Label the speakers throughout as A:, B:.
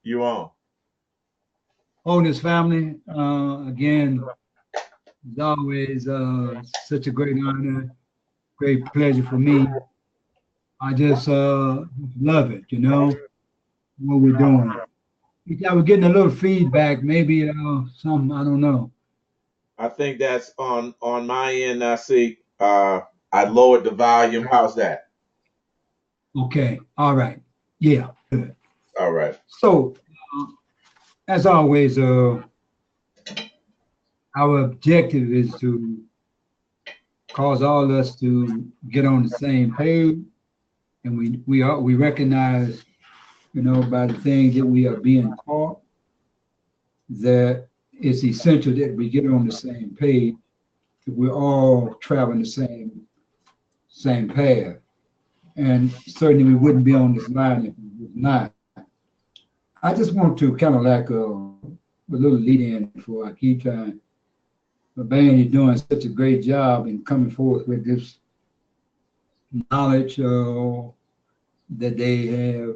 A: You on?
B: Holiness family, again, as always, such a great honor, great pleasure for me. I just love it, what we're doing. I was getting a little feedback, maybe some, I don't know.
A: I think that's on my end. I see. I lowered the volume. How's that?
B: Okay, all right, yeah, good.
A: All right.
B: So, as always, our objective is to cause all of us to get on the same page, and we recognize, by the things that we are being taught, that it's essential that we get on the same page, that we're all traveling the same path. And certainly we wouldn't be on this line if we was not. I just want to kind of like a little lead in before I keep trying. The band is doing such a great job in coming forth with this knowledge that they have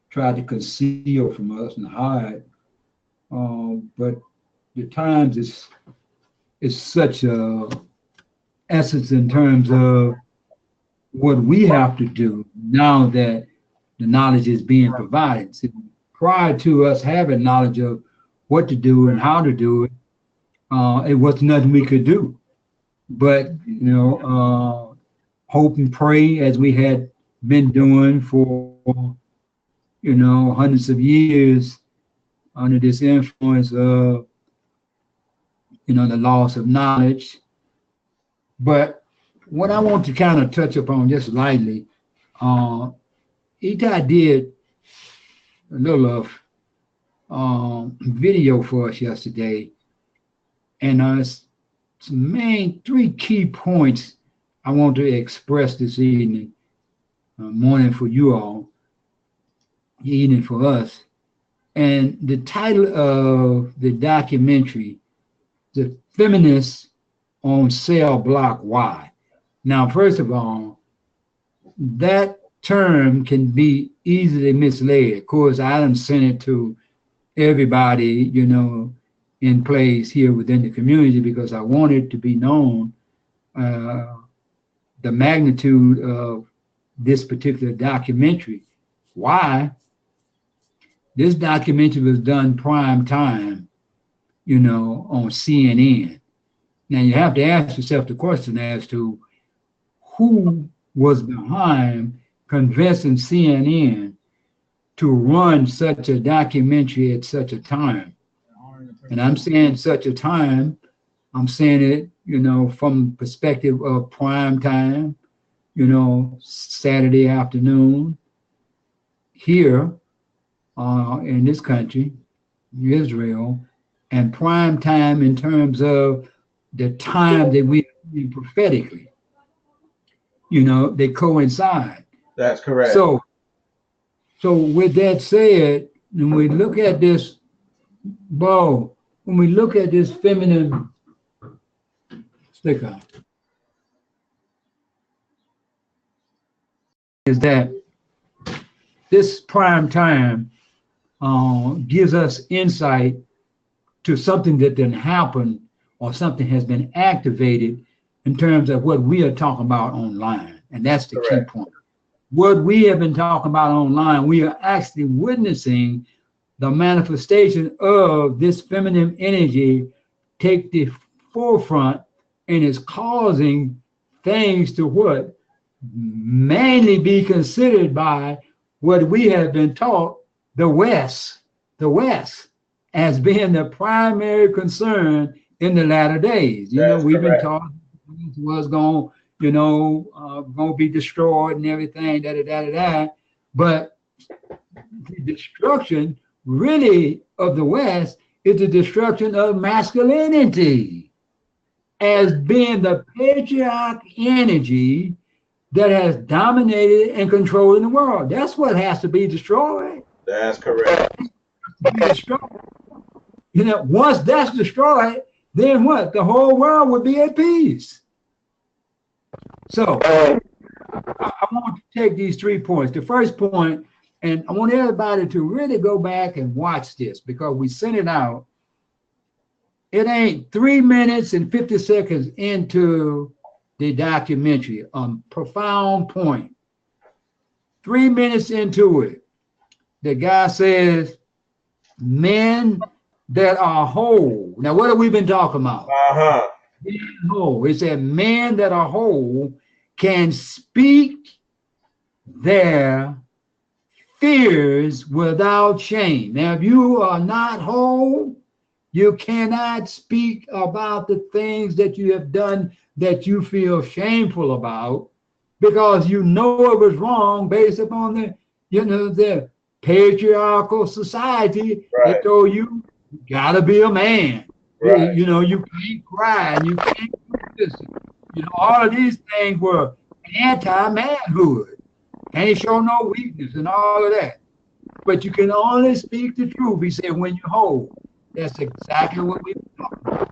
B: tried to conceal from us and hide. But the times is such a essence in terms of what we have to do now that the knowledge is being provided. So prior to us having knowledge of what to do and how to do it, it was nothing we could do. But hope and pray as we had been doing for hundreds of years under this influence of the loss of knowledge. But what I want to kind of touch upon just lightly, Eitai did a little of video for us yesterday, and it's main three key points I want to express this evening, morning for you all, evening for us. And the title of the documentary, The Feminists on Cell Block Y. Now, first of all, that term can be easily misled. Of course, I done sent it to everybody, in place here within the community because I wanted to be known the magnitude of this particular documentary. Why? This documentary was done prime time, on CNN. Now you have to ask yourself the question as to who was behind convincing CNN to run such a documentary at such a time. And I'm saying such a time, I'm saying it, from the perspective of prime time, Saturday afternoon here in this country, Israel, and prime time in terms of the time that we are prophetically, they coincide.
A: That's correct.
B: So with that said, when we look at this, when we look at this feminine sticker, is that this prime time gives us insight to something that didn't happen or something has been activated in terms of what we are talking about online. And that's the key point. What we have been talking about online, we are actually witnessing the manifestation of this feminine energy take the forefront and is causing things to what? Mainly be considered by what we have been taught, the West, as being the primary concern in the latter days. We've been taught was going to be destroyed and everything, But the destruction really of the West is the destruction of masculinity as being the patriarchal energy that has dominated and controlled the world. That's what has to be destroyed.
A: That's correct.
B: Once that's destroyed, then what? The whole world would be at peace. So I want to take these 3 points. The first point And I want everybody to really go back and watch this because we sent it out. It ain't 3 minutes and 50 seconds into the documentary, profound point. 3 minutes into it, the guy says, men that are whole. Now, what have we been talking about?
A: Uh-huh.
B: Being whole. It said men that are whole can speak their fears without shame. Now, if you are not whole, you cannot speak about the things that you have done that you feel shameful about because you know it was wrong based upon the patriarchal society
A: Right.
B: that told you gotta be a man.
A: Right.
B: You can't cry and you can't do this. All of these things were anti-manhood. Can't show no weakness and all of that. But you can only speak the truth, he said, when you're whole. That's exactly what we're talking about.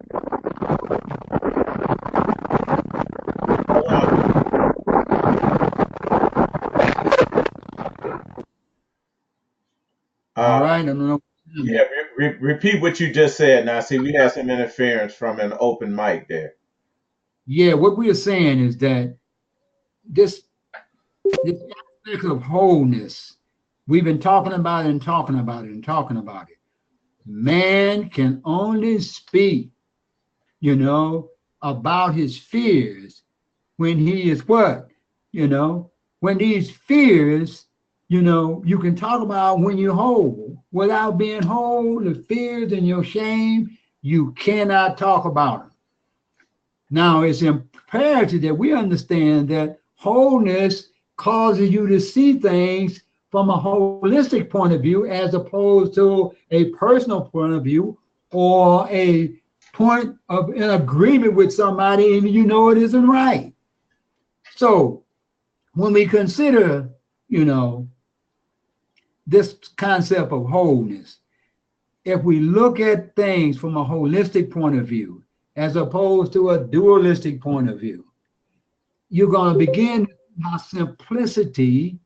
B: All right, I don't know.
A: Yeah, repeat what you just said. Now, see, we had some interference from an open mic there.
B: Yeah, what we are saying is that this aspect of wholeness, we've been talking about it and talking about it and talking about it. Man can only speak, about his fears when he is what? When these fears, you can talk about when you're whole. Without being whole, the fears and your shame, you cannot talk about them. Now, it's imperative that we understand that wholeness causes you to see things from a holistic point of view as opposed to a personal point of view or a point of an agreement with somebody and it isn't right. So when we consider, this concept of wholeness, if we look at things from a holistic point of view, as opposed to a dualistic point of view, you're going to begin how simplicity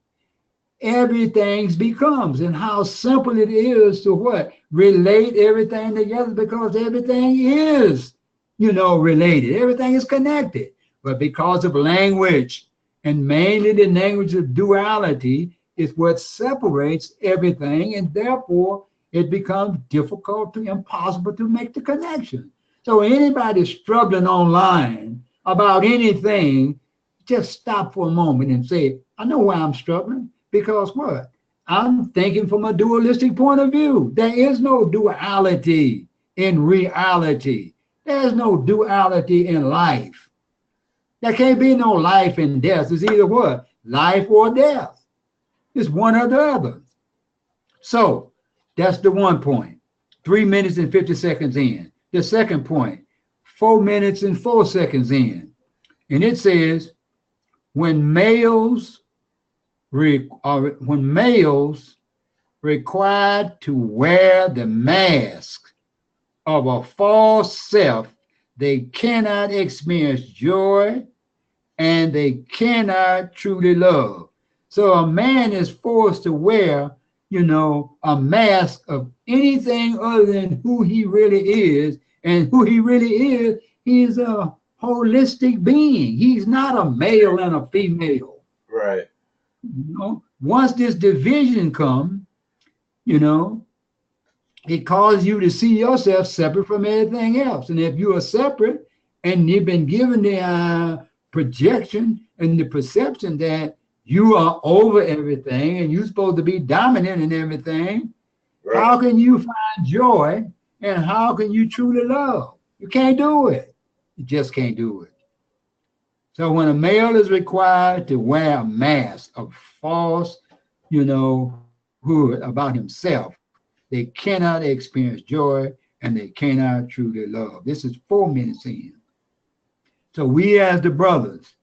B: everything becomes and how simple it is to what? Relate everything together because everything is, related. Everything is connected. But because of language, and mainly the language of duality, is what separates everything, and therefore it becomes difficult to impossible to make the connection. So anybody struggling online about anything, just stop for a moment and say, I know why I'm struggling. Because what? I'm thinking from a dualistic point of view. There is no duality in reality. There's no duality in life. There can't be no life and death. It's either what? Life or death. It's one or the other. So that's the one point. 3 minutes and 50 seconds in. The second point, 4 minutes and 4 seconds in. And it says, when males required to wear the mask of a false self, they cannot experience joy and they cannot truly love. So a man is forced to wear, a mask of anything other than who he really is. And who he really is, he's a holistic being. He's not a male and a female.
A: Right.
B: Once this division comes, it causes you to see yourself separate from everything else. And if you are separate and you've been given the projection and the perception that you are over everything and you're supposed to be dominant in everything, right, how can you find joy and how can you truly love? You can't do it. You just can't do it. So when a male is required to wear a mask of false, hood about himself, they cannot experience joy and they cannot truly love. This is 4 minutes in. So we as the brothers,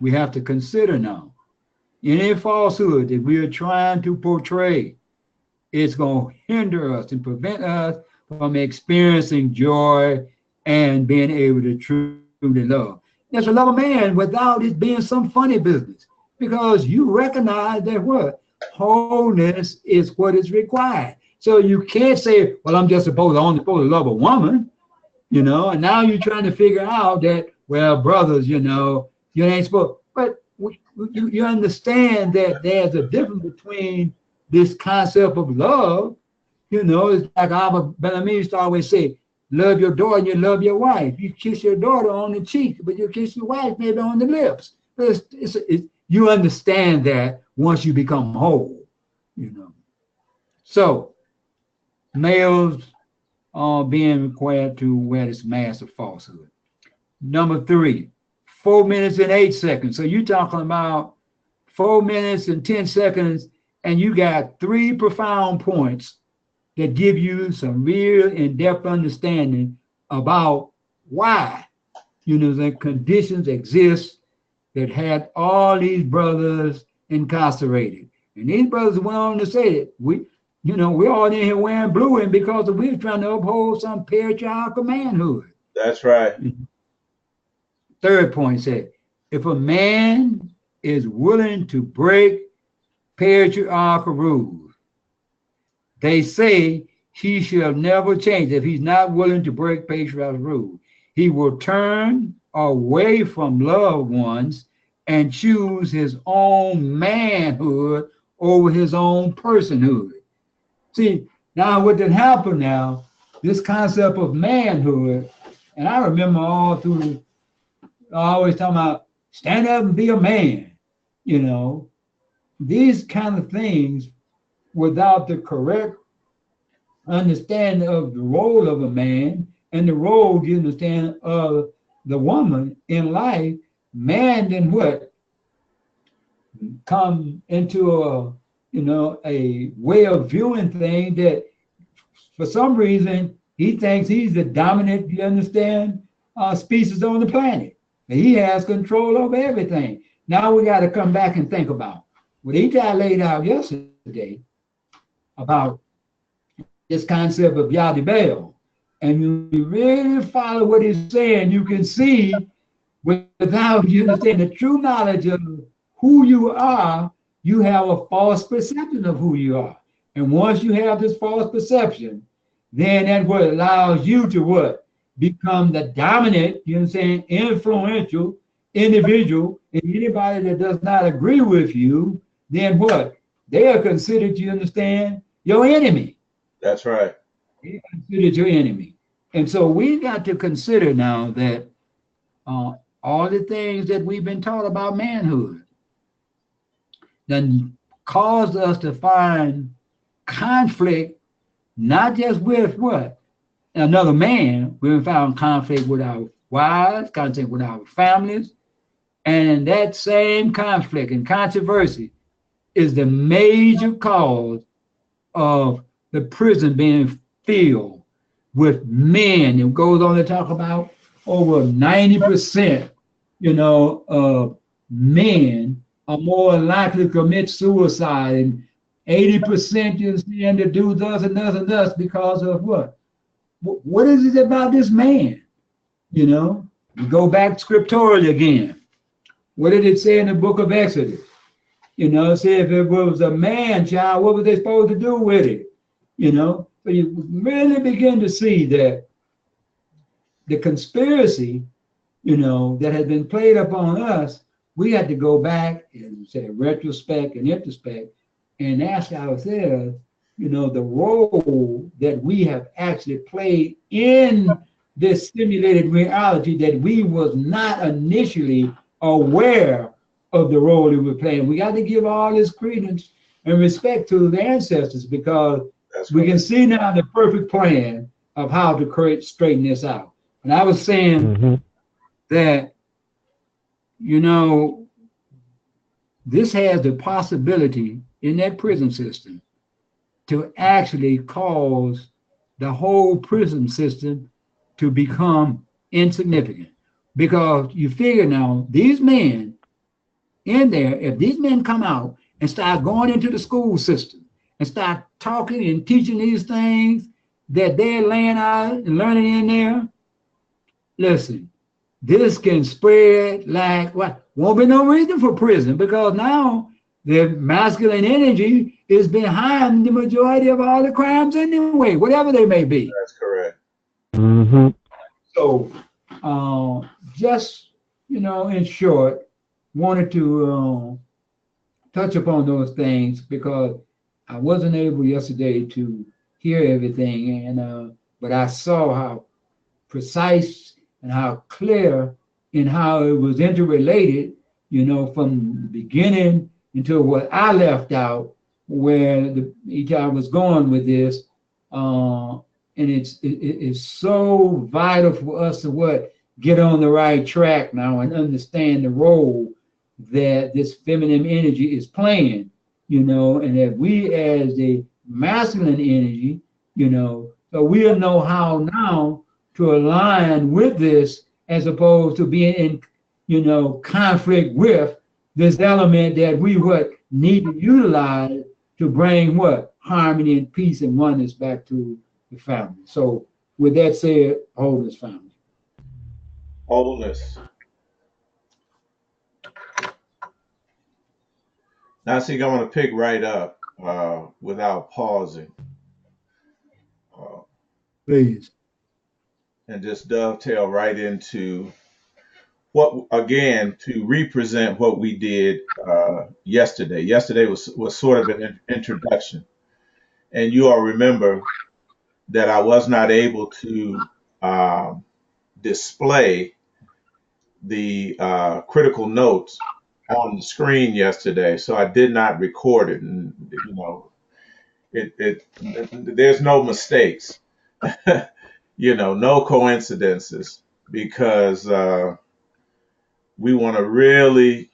B: we have to consider now, any falsehood that we are trying to portray, it's going to hinder us and prevent us from experiencing joy and being able to truly love. There's a love a man without it being some funny business, because you recognize that what? wholeness is what is required. So you can't say, well, I'm just only supposed to love a woman, you know, and now you're trying to figure out that, well, brothers, you know, you ain't supposed, but you understand that there's a difference between this concept of love, you know, it's like our Bellamy used to always say, love your daughter and you love your wife. You kiss your daughter on the cheek, but you kiss your wife maybe on the lips. But you understand that once you become whole, you know. So males are being required to wear this mask of falsehood. Number 3, 4 minutes and 8 seconds. So you're talking about 4 minutes and 10 seconds, and you got 3 profound points that give you some real in-depth understanding about why, you know, the conditions exist that had all these brothers incarcerated. And these brothers went on to say that we're all in here wearing blue, and because we're trying to uphold some patriarchal manhood.
A: That's right.
B: Third point said, if a man is willing to break patriarchal rules, they say he shall never change. If he's not willing to break patriarchal rules, he will turn away from loved ones and choose his own manhood over his own personhood. See, now what did happen now, this concept of manhood, and I remember all through, always talking about stand up and be a man, you know, these kind of things without the correct understanding of the role of a man and the role, you understand, of the woman in life, man then what? Come into a way of viewing things that for some reason he thinks he's the dominant, you understand, species on the planet. And he has control over everything. Now we got to come back and think about what Eitai laid out yesterday about this concept of Yaldabaoth. And you really follow what he's saying, you can see without you understand the true knowledge of who you are, you have a false perception of who you are. And once you have this false perception, then that's what allows you to what? Become the dominant, you know what I'm saying, influential individual. And anybody that does not agree with you, then what? They are considered, you understand, your enemy.
A: That's right.
B: They are considered your enemy. And so we got to consider now that all the things that we've been taught about manhood then caused us to find conflict, not just with what? Another man. We found conflict with our wives, conflict with our families, and that same conflict and controversy is the major cause of the prison being filled with men. It goes on to talk about over 90%, of men are more likely to commit suicide, and 80% you understand to do thus and thus and thus because of what? What is it about this man? You know, you go back scripturally again. What did it say in the book of Exodus? You know, it said if it was a man child, what were they supposed to do with it? You know, so you really begin to see that the conspiracy, that has been played upon us, we had to go back and say retrospect and introspect and ask ourselves, the role that we have actually played in this simulated reality that we was not initially aware of the role that we're playing. We got to give all this credence and respect to the ancestors because we can see now the perfect plan of how to straighten this out. And I was saying that, this has the possibility in that prison system to actually cause the whole prison system to become insignificant. Because you figure now, these men in there, if these men come out and start going into the school system and start talking and teaching these things that they're laying out and learning in there, listen, this can spread like what? Won't be no reason for prison because now The masculine energy is behind the majority of all the crimes anyway, whatever they may be.
A: That's correct.
C: Mm-hmm.
B: So, just, in short, wanted to touch upon those things because I wasn't able yesterday to hear everything, and but I saw how precise and how clear and how it was interrelated, from the beginning until what I left out, where the Eitai was going with this. And it's so vital for us to get on the right track now and understand the role that this feminine energy is playing, and that we as the masculine energy, so we'll know how now to align with this as opposed to being in, conflict with this element that we need to utilize to bring harmony and peace and oneness back to the family. So with that said, wholeness family.
A: Wholeness. Now, see, I want to pick right up without pausing.
B: Please.
A: And just dovetail right into what, again, to represent what we did yesterday. Yesterday was sort of an introduction. And you all remember that I was not able to display the critical notes on the screen yesterday, so I did not record it. And there's no mistakes, no coincidences, because we want to really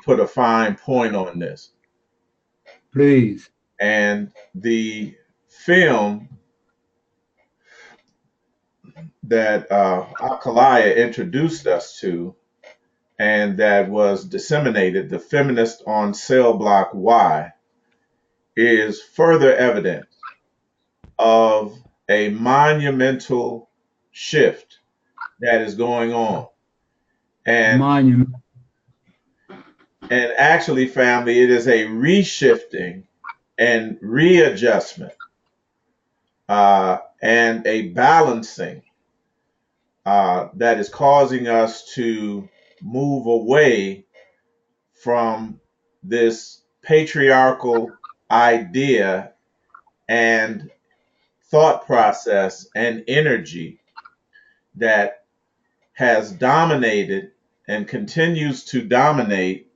A: put a fine point on this.
B: Please.
A: And the film that Akalaya introduced us to, and that was disseminated, The Feminist on Cell Block Y, is further evidence of a monumental shift that is going on. And actually, family, it is a reshifting and readjustment and a balancing that is causing us to move away from this patriarchal idea and thought process and energy that has dominated and continues to dominate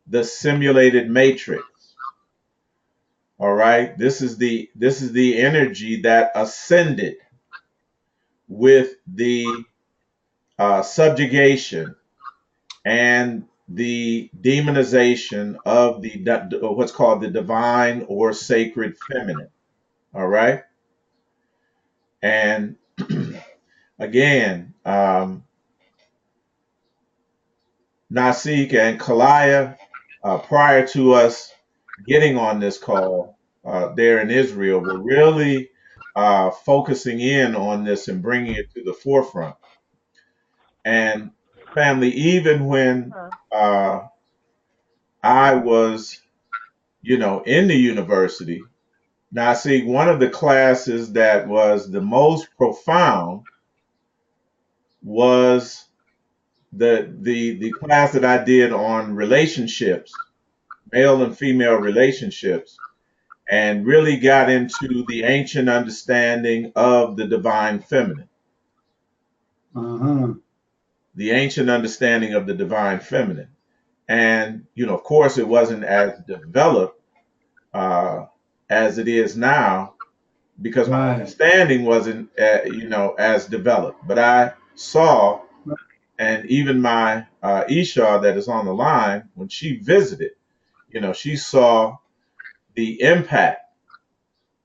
A: the simulated matrix. All right, this is the energy that ascended with the subjugation and the demonization of what's called the divine or sacred feminine. All right, and again, Nasik and Kalaya, prior to us getting on this call there in Israel, were really focusing in on this and bringing it to the forefront. And family, even when I was, in the university, Nasik, one of the classes that was the most profound was the class that I did on relationships, male and female relationships, and really got into the ancient understanding of the divine feminine. The ancient understanding of the divine feminine. And, of course, it wasn't as developed as it is now, because my understanding wasn't, as developed. But I saw, and even my Isha that is on the line, when she visited, she saw the impact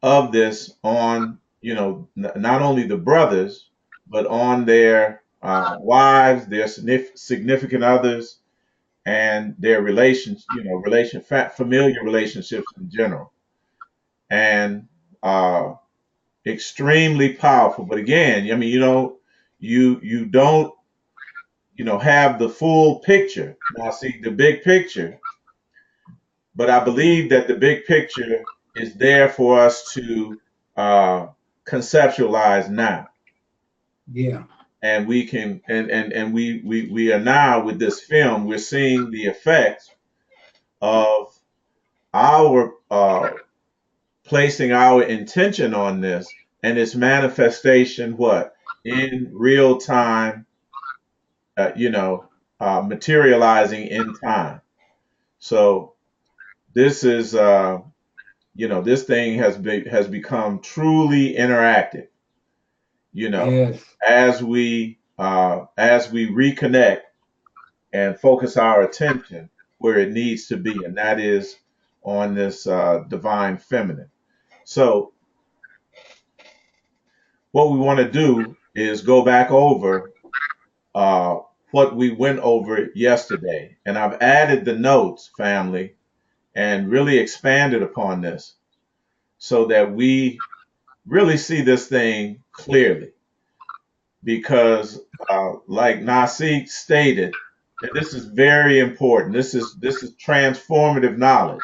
A: of this on, not only the brothers, but on their wives, their significant others, and their relations, familiar relationships in general. And extremely powerful. But again, you don't, have the full picture. Now, see, the big picture, But I believe that the big picture is there for us to conceptualize now.
B: Yeah.
A: And we can and we are now with this film, we're seeing the effects of our placing our intention on this and its manifestation what in real time, you know, materializing in time. So this is you know, this thing has become truly interactive, you know,
B: Yes.
A: as we reconnect and focus our attention where it needs to be, and that is on this divine feminine. So what we want to do is go back over uh, what we went over yesterday, and I've added the notes, family, and really expanded upon this so that we really see this thing clearly. Because, like Nasik stated, that this is very important. This is transformative knowledge.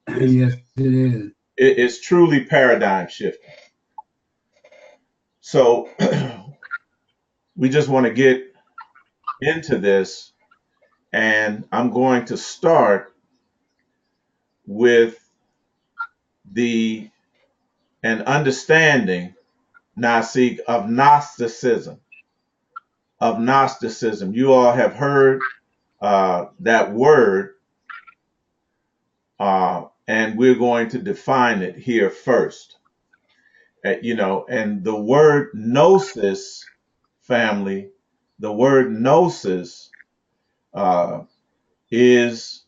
A: This
B: Yes, it is.
A: it is truly paradigm shifting. So we just want to get into this, and I'm going to start with the an understanding, Nasik, of Gnosticism. Of Gnosticism, you all have heard that word, and we're going to define it here first. You know, and the word gnosis, family, the word gnosis uh, is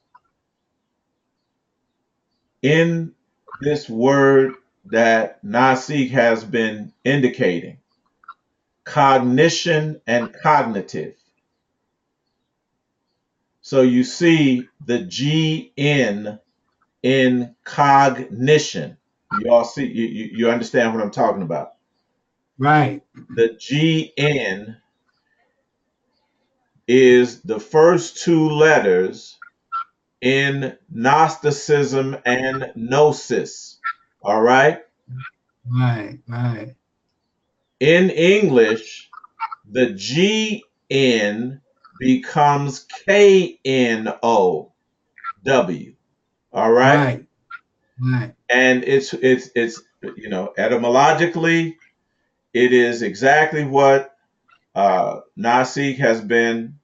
A: in this word that Nasik has been indicating, cognition and cognitive. So you see the GN in cognition. You all see, you understand what I'm talking about.
B: Right.
A: The GN is the first two letters in Gnosticism and Gnosis. All right.
B: Right. Right.
A: In English, the GN becomes KNOW. All right.
B: Right. Right.
A: And it's you know, etymologically, it is exactly what Nasik has been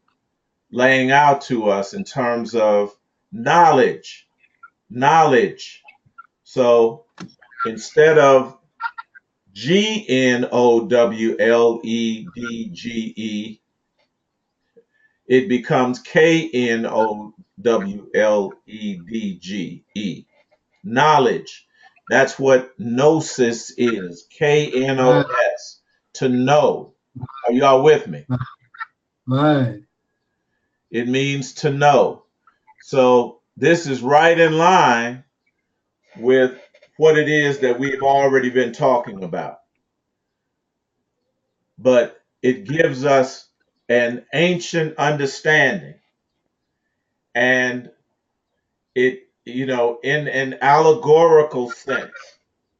A: laying out to us in terms of knowledge. Knowledge. So instead of GNOWLEDGE, it becomes KNOWLEDGE. Knowledge. That's what gnosis is.
B: Right.
A: KNOS. To know. Are y'all with me?
B: Right.
A: It means to know. So this is right in line with what it is that we've already been talking about. But it gives us an ancient understanding, and it, you know, in an allegorical sense,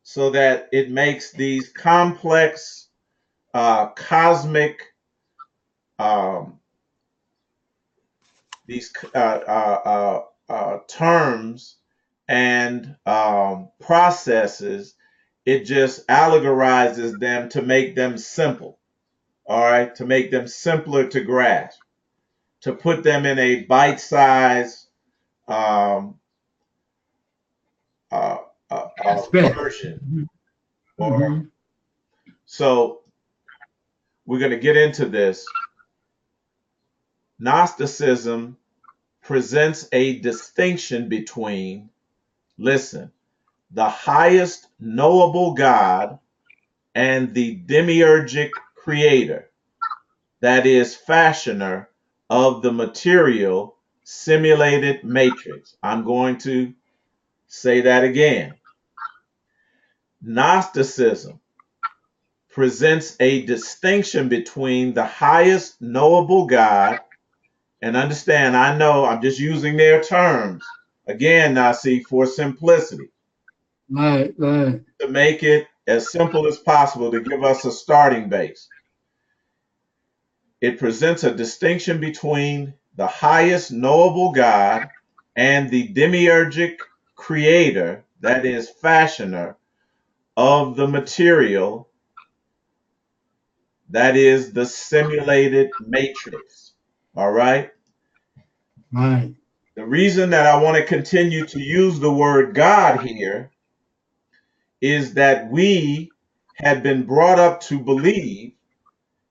A: so that it makes these complex cosmic um, these terms and processes. It just allegorizes them to make them simple. All right, to make them simpler to grasp, to put them in a bite-sized um, uh,
B: Respect.
A: version. Or
B: Mm-hmm.
A: so we're going to get into this. Gnosticism presents a distinction between, listen, the highest knowable God and the demiurgic creator, that is, fashioner of the material simulated matrix. I'm going to say that again. Gnosticism presents a distinction between the highest knowable God, and understand, I know I'm just using their terms. Again, now see, for simplicity,
B: Right, right.
A: to make it as simple as possible, to give us a starting base. It presents a distinction between the highest knowable God and the demiurgic creator, that is, fashioner of the material, that is, the simulated matrix. All right?
B: Right.
A: The reason that I want to continue to use the word God here is that we had been brought up to believe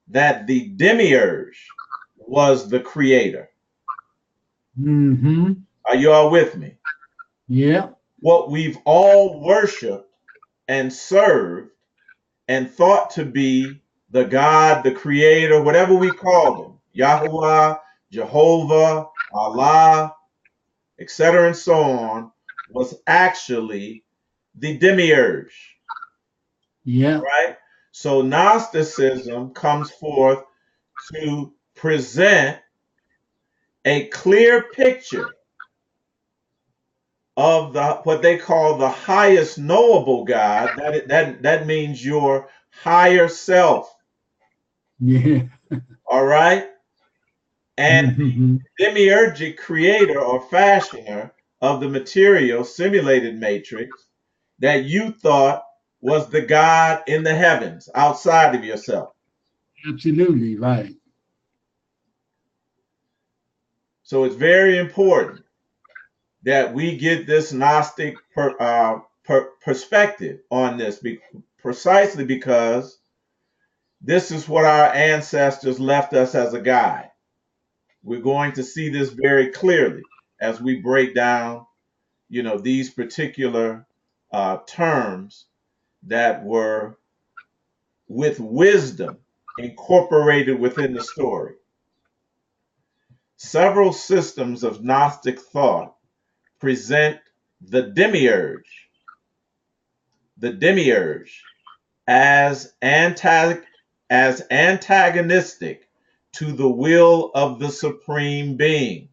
A: that the demiurge was the creator.
B: Mm-hmm.
A: Are you all with me?
B: Yeah.
A: What we've all worshiped and served and thought to be the God, the creator, whatever we called him, Yahuwah, Jehovah, Allah, etc., and so on, was actually the demiurge,
B: Yeah.
A: right? So Gnosticism comes forth to present a clear picture of the what they call the highest knowable God. That means your higher self.
B: Yeah.
A: All right, and
B: Mm-hmm.
A: the demiurgic creator or fashioner of the material simulated matrix that you thought was the God in the heavens outside of yourself.
B: Absolutely right.
A: So it's very important that we get this Gnostic perspective on this, precisely because this is what our ancestors left us as a guide. We're going to see this very clearly as we break down, these particular terms that were with wisdom incorporated within the story. Several systems of Gnostic thought present the demiurge as antagonistic to the will of the supreme being.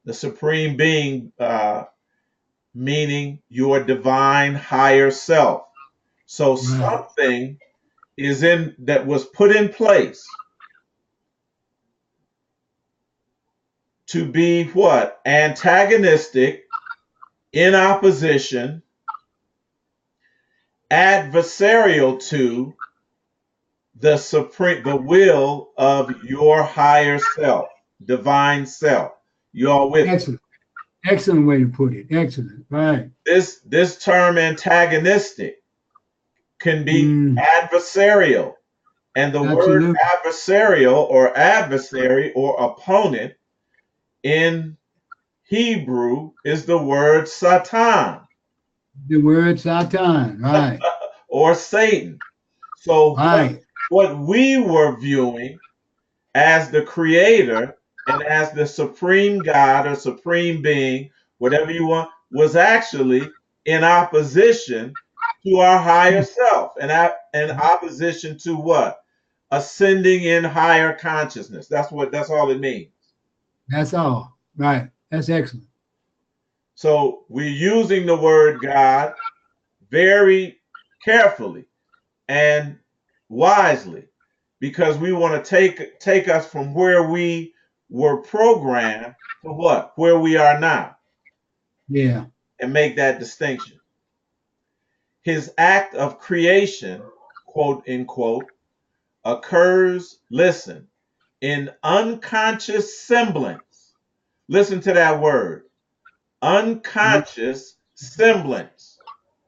A: The supreme being, meaning your divine higher self. So
B: Right.
A: something that was put in place to be what? Antagonistic, in opposition, adversarial to the will of your higher self, divine self. You all with me?
B: Excellent. Excellent way to put it. Excellent. Right.
A: This term antagonistic can be
B: Mm,
A: adversarial, and the word
B: absolutely.
A: adversarial or adversary or opponent in Hebrew is the word Satan
B: The word Satan. Right.
A: or Satan. So
B: Right.
A: what we were viewing as the creator and as the supreme God or supreme being, whatever you want, was actually in opposition to our higher self, and in opposition to what? Ascending in higher consciousness. That's all it means.
B: That's all. Right. That's excellent.
A: So we're using the word God very carefully and wisely, because we want to take us from where we were programmed to what? Where we are now,
B: Yeah.
A: and make that distinction. His act of creation, quote unquote, occurs, listen, in unconscious semblance. Listen to that word, unconscious semblance.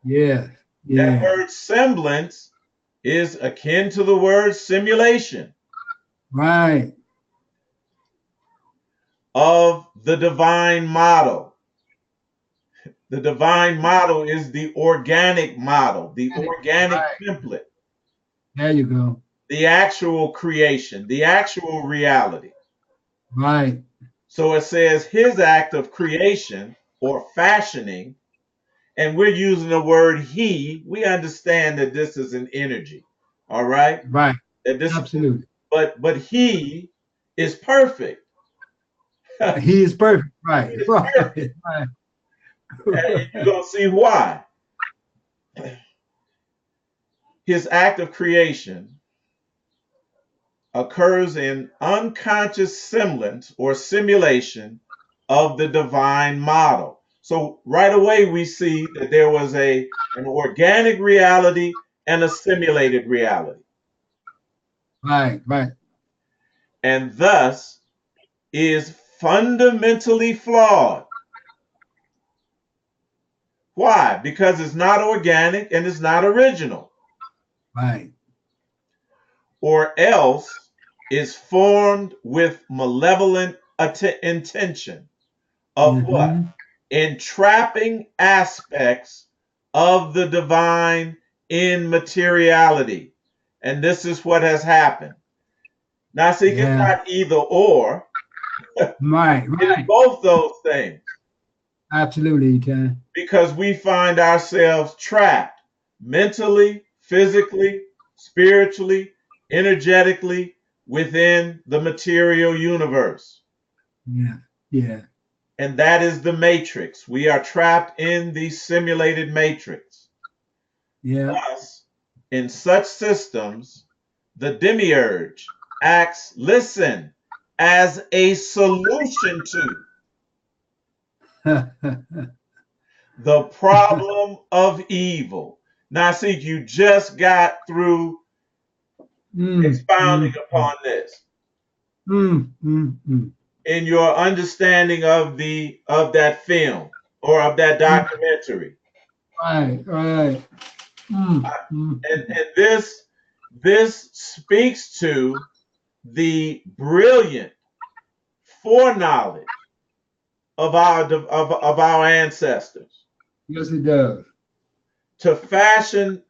B: Yeah.
A: That
B: Yeah.
A: word semblance is akin to the word simulation
B: Right.
A: of the divine model. The divine model is the organic model, the organic
B: Right.
A: template,
B: There you go.
A: the actual creation, the actual reality.
B: Right.
A: So it says his act of creation or fashioning, and we're using the word he. We understand that this is an energy, all right?
B: Right.
A: That this,
B: Absolutely.
A: but he is perfect.
B: He is perfect. Right.
A: He is
B: Right.
A: perfect. And you're going to see why. His act of creation occurs in unconscious semblance or simulation of the divine model. So right away we see that there was an organic reality and a simulated reality.
B: Right. Right.
A: And thus is fundamentally flawed. Why? Because it's not organic and it's not original.
B: Right.
A: Or else is formed with malevolent intention of what?
B: Mm-hmm.
A: Entrapping aspects of the divine in materiality. And this is what has happened. Now, see, it's
B: Yeah.
A: not either or,
B: Right.
A: it is
B: Right.
A: both those things.
B: Absolutely, Eitai.
A: Because we find ourselves trapped mentally, physically, spiritually, energetically within the material universe.
B: Yeah. Yeah.
A: And that is the matrix. We are trapped in the simulated matrix.
B: Yeah.
A: Thus, in such systems, the demiurge acts, listen, as a solution to the problem of evil. Now, see, you just got through
B: mm,
A: expounding
B: mm,
A: upon this
B: mm.
A: in your understanding of that film or of that
B: Mm.
A: documentary.
B: Right. Right. Mm, mm.
A: And this speaks to the brilliant foreknowledge of our ancestors
B: Yes, it does.
A: to fashion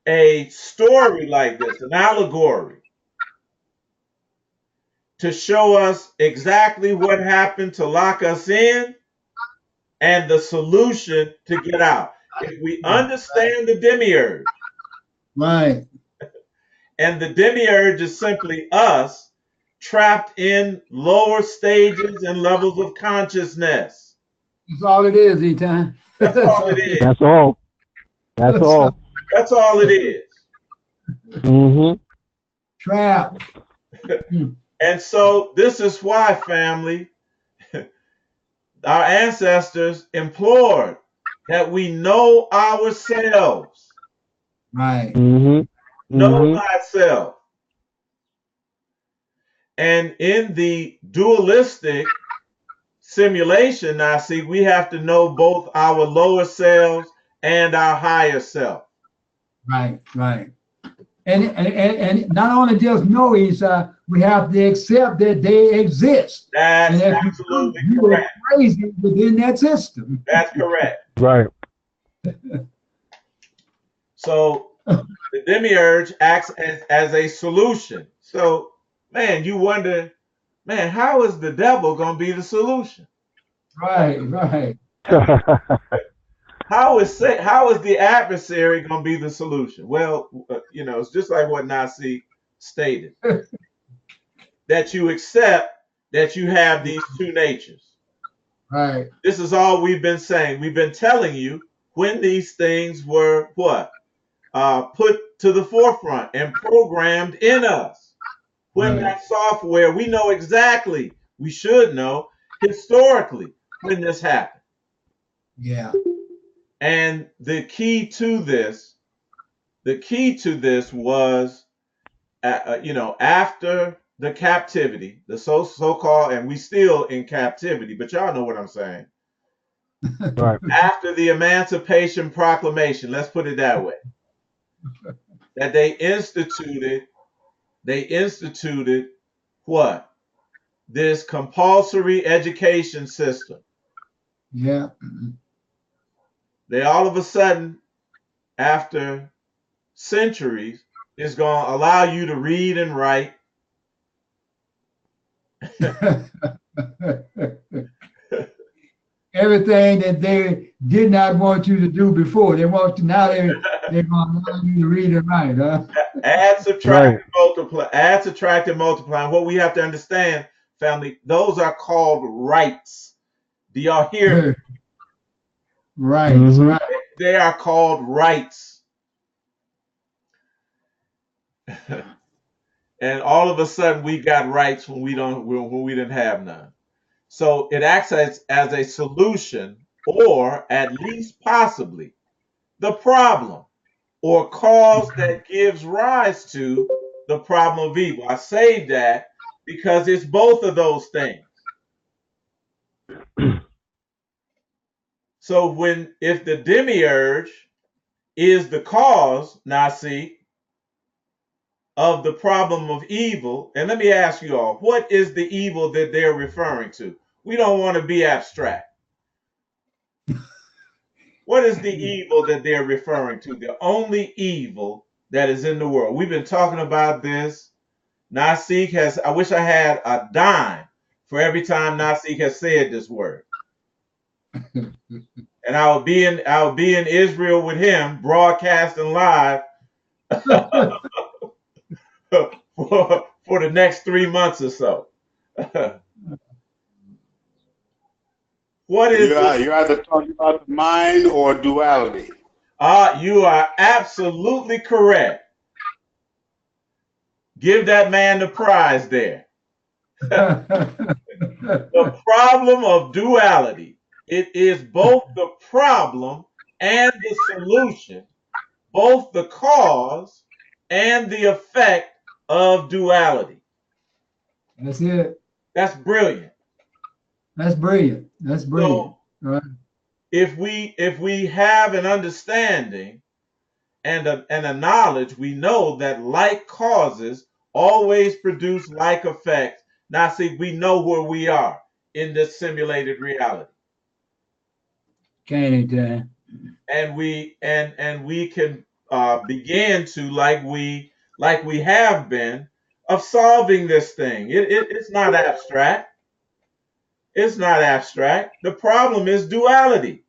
A: a story like this, an allegory, to show us exactly what happened to lock us in and the solution to get out. If we understand the demiurge,
B: Right.
A: and the demiurge is simply us trapped in lower stages and levels of consciousness.
B: That's all it is, Eitai.
A: That's
B: That's
A: all it
B: all.
A: is.
C: That's all. That's
B: That's all.
C: all.
A: That's all it is.
C: Mm-hmm.
B: Trap. Mm.
A: And so this is why, family, our ancestors implored that we know ourselves.
B: Right.
C: Mm-hmm.
A: Know
C: Mm-hmm.
A: thyself. And in the dualistic simulation, now see, we have to know both our lower selves and our higher self.
B: Right. Right. And not only just know Esau, we have to accept that they exist.
A: That's
B: And if you don't,
A: absolutely
B: you are
A: correct.
B: crazy within that system.
A: That's correct.
C: Right.
A: So the demiurge acts as a solution. So, man, you wonder, man, how is the devil going to be the solution?
B: Right, right.
A: How is the adversary going to be the solution? Well, it's just like what Nasi stated, that you accept that you have these two natures.
B: Right.
A: This is all we've been saying. We've been telling you when these things were what? Put to the forefront and programmed in us. When
B: Right.
A: that software, we know exactly, we should know historically when this happened.
B: Yeah.
A: And the key to this was, after the captivity, the so-called, and we still in captivity, but y'all know what I'm saying.
C: Right.
A: After the Emancipation Proclamation, let's put it that way, that they instituted what? This compulsory education system.
B: Yeah.
A: They all of a sudden, after centuries, is going to allow you to read and write.
B: Everything that they did not want you to do before, they want to now. They're going to allow you to read and write, huh?
A: Add, subtract, and multiply. Add, subtract, and multiply. And what we have to understand, family, those are called rights. Do y'all hear me?
B: Right,
C: Mhm.
B: right.
A: They are called rights. And all of a sudden we got rights when we didn't have none. So it acts as a solution, or at least possibly the problem or cause that gives rise to the problem of evil. I say that because it's both of those things. So if the demiurge is the cause, now see, of the problem of evil, and let me ask you all, what is the evil that they're referring to? We don't want to be abstract. What is the evil that they're referring to? The only evil that is in the world. We've been talking about this. Nasik has, I wish I had a dime for every time Nasik has said this word. And I'll be in Israel with him, broadcasting live for the next 3 months or so. What is this?
D: You're either talking about the mind or duality.
A: You are absolutely correct. Give that man the prize there. The problem of duality. It is both the problem and the solution, both the cause and the effect of duality.
B: That's it.
A: That's brilliant.
B: That's brilliant. That's brilliant.
A: So
B: Right.
A: if we have an understanding and a knowledge, we know that like causes always produce like effects. Now see, we know where we are in this simulated reality.
B: Can't it?
A: And we can begin to, like we have been, of solving this thing. It's not abstract. It's not abstract. The problem is duality.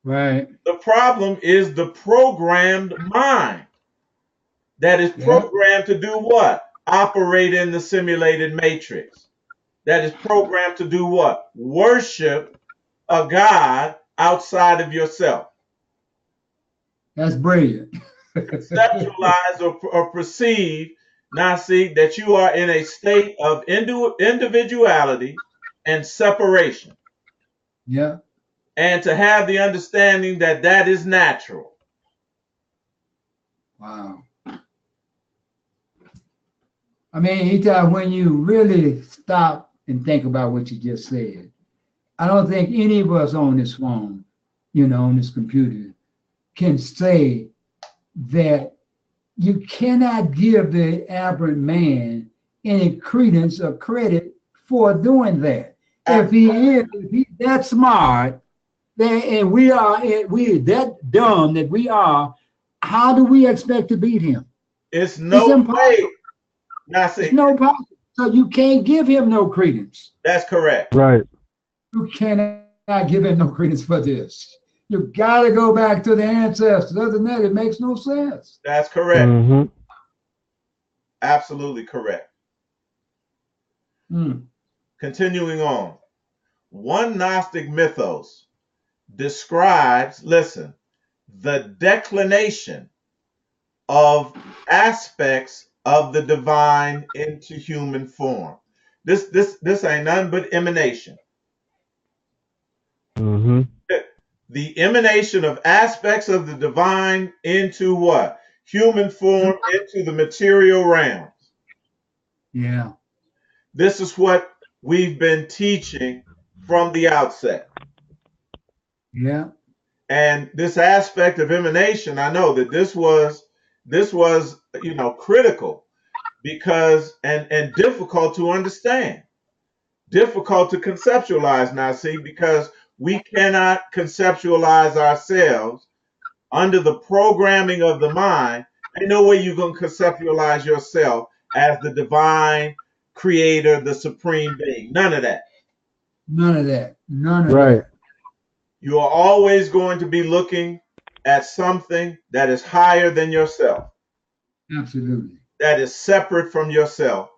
B: Right.
A: The problem is the programmed mind that is
B: Yeah.
A: programmed to do what? Operate in the simulated matrix. That is programmed to do what? Worship a God outside of yourself.
B: That's brilliant.
A: Conceptualize or perceive, now see, that you are in a state of individuality and separation,
B: Yeah.
A: and to have the understanding that that is natural.
B: Wow. I mean, Eitai, when you really stop and think about what you just said, I don't think any of us on this phone, on this computer, can say that you cannot give the aberrant man any credence or credit for doing that. If he's that smart, and we that dumb that we are, how do we expect to beat him?
A: It's
B: It's
A: no way.
B: impossible.
A: Now
B: It's
A: see,
B: no possible. So you can't give him no credence.
A: that's correct.
C: Right.
B: You cannot give him no credence for this. You got to go back to the ancestors. Other than that, it makes no sense.
A: That's correct.
C: Mhm.
A: Absolutely correct.
B: Mm.
A: Continuing on. One Gnostic mythos describes, listen, the declination of aspects of the divine into human form. This ain't nothing but emanation.
C: Mhm.
A: The emanation of aspects of the divine into what? Human form, into the material realms.
B: Yeah.
A: This is what we've been teaching from the outset.
B: Yeah.
A: And this aspect of emanation, I know that this was critical, because and difficult to understand, difficult to conceptualize. Now see, because we cannot conceptualize ourselves under the programming of the mind. Ain't no way you're going to conceptualize yourself as the divine creator, the supreme being. None of that.
B: None of that. None of
C: Right.
B: that.
A: You are always going to be looking at something that is higher than yourself,
B: Absolutely.
A: that is separate from yourself.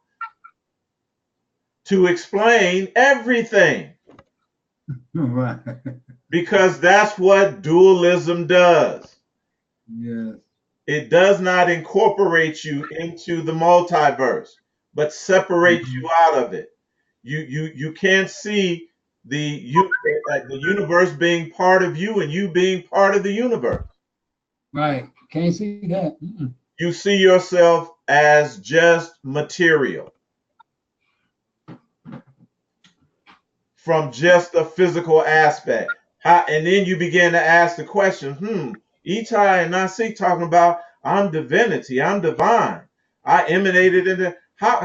A: to explain everything,
B: Right.
A: because that's what dualism does.
B: Yes.
A: It does not incorporate you into the multiverse, but separates
B: Mhm.
A: you out of it. You can't see the universe being part of you and you being part of the universe.
B: Right. Can't see that. Mm-mm.
A: You see yourself as just material from just a physical aspect. And then you begin to ask the question, Eitai and Nasi talking about I'm divinity, I'm divine. I emanated into how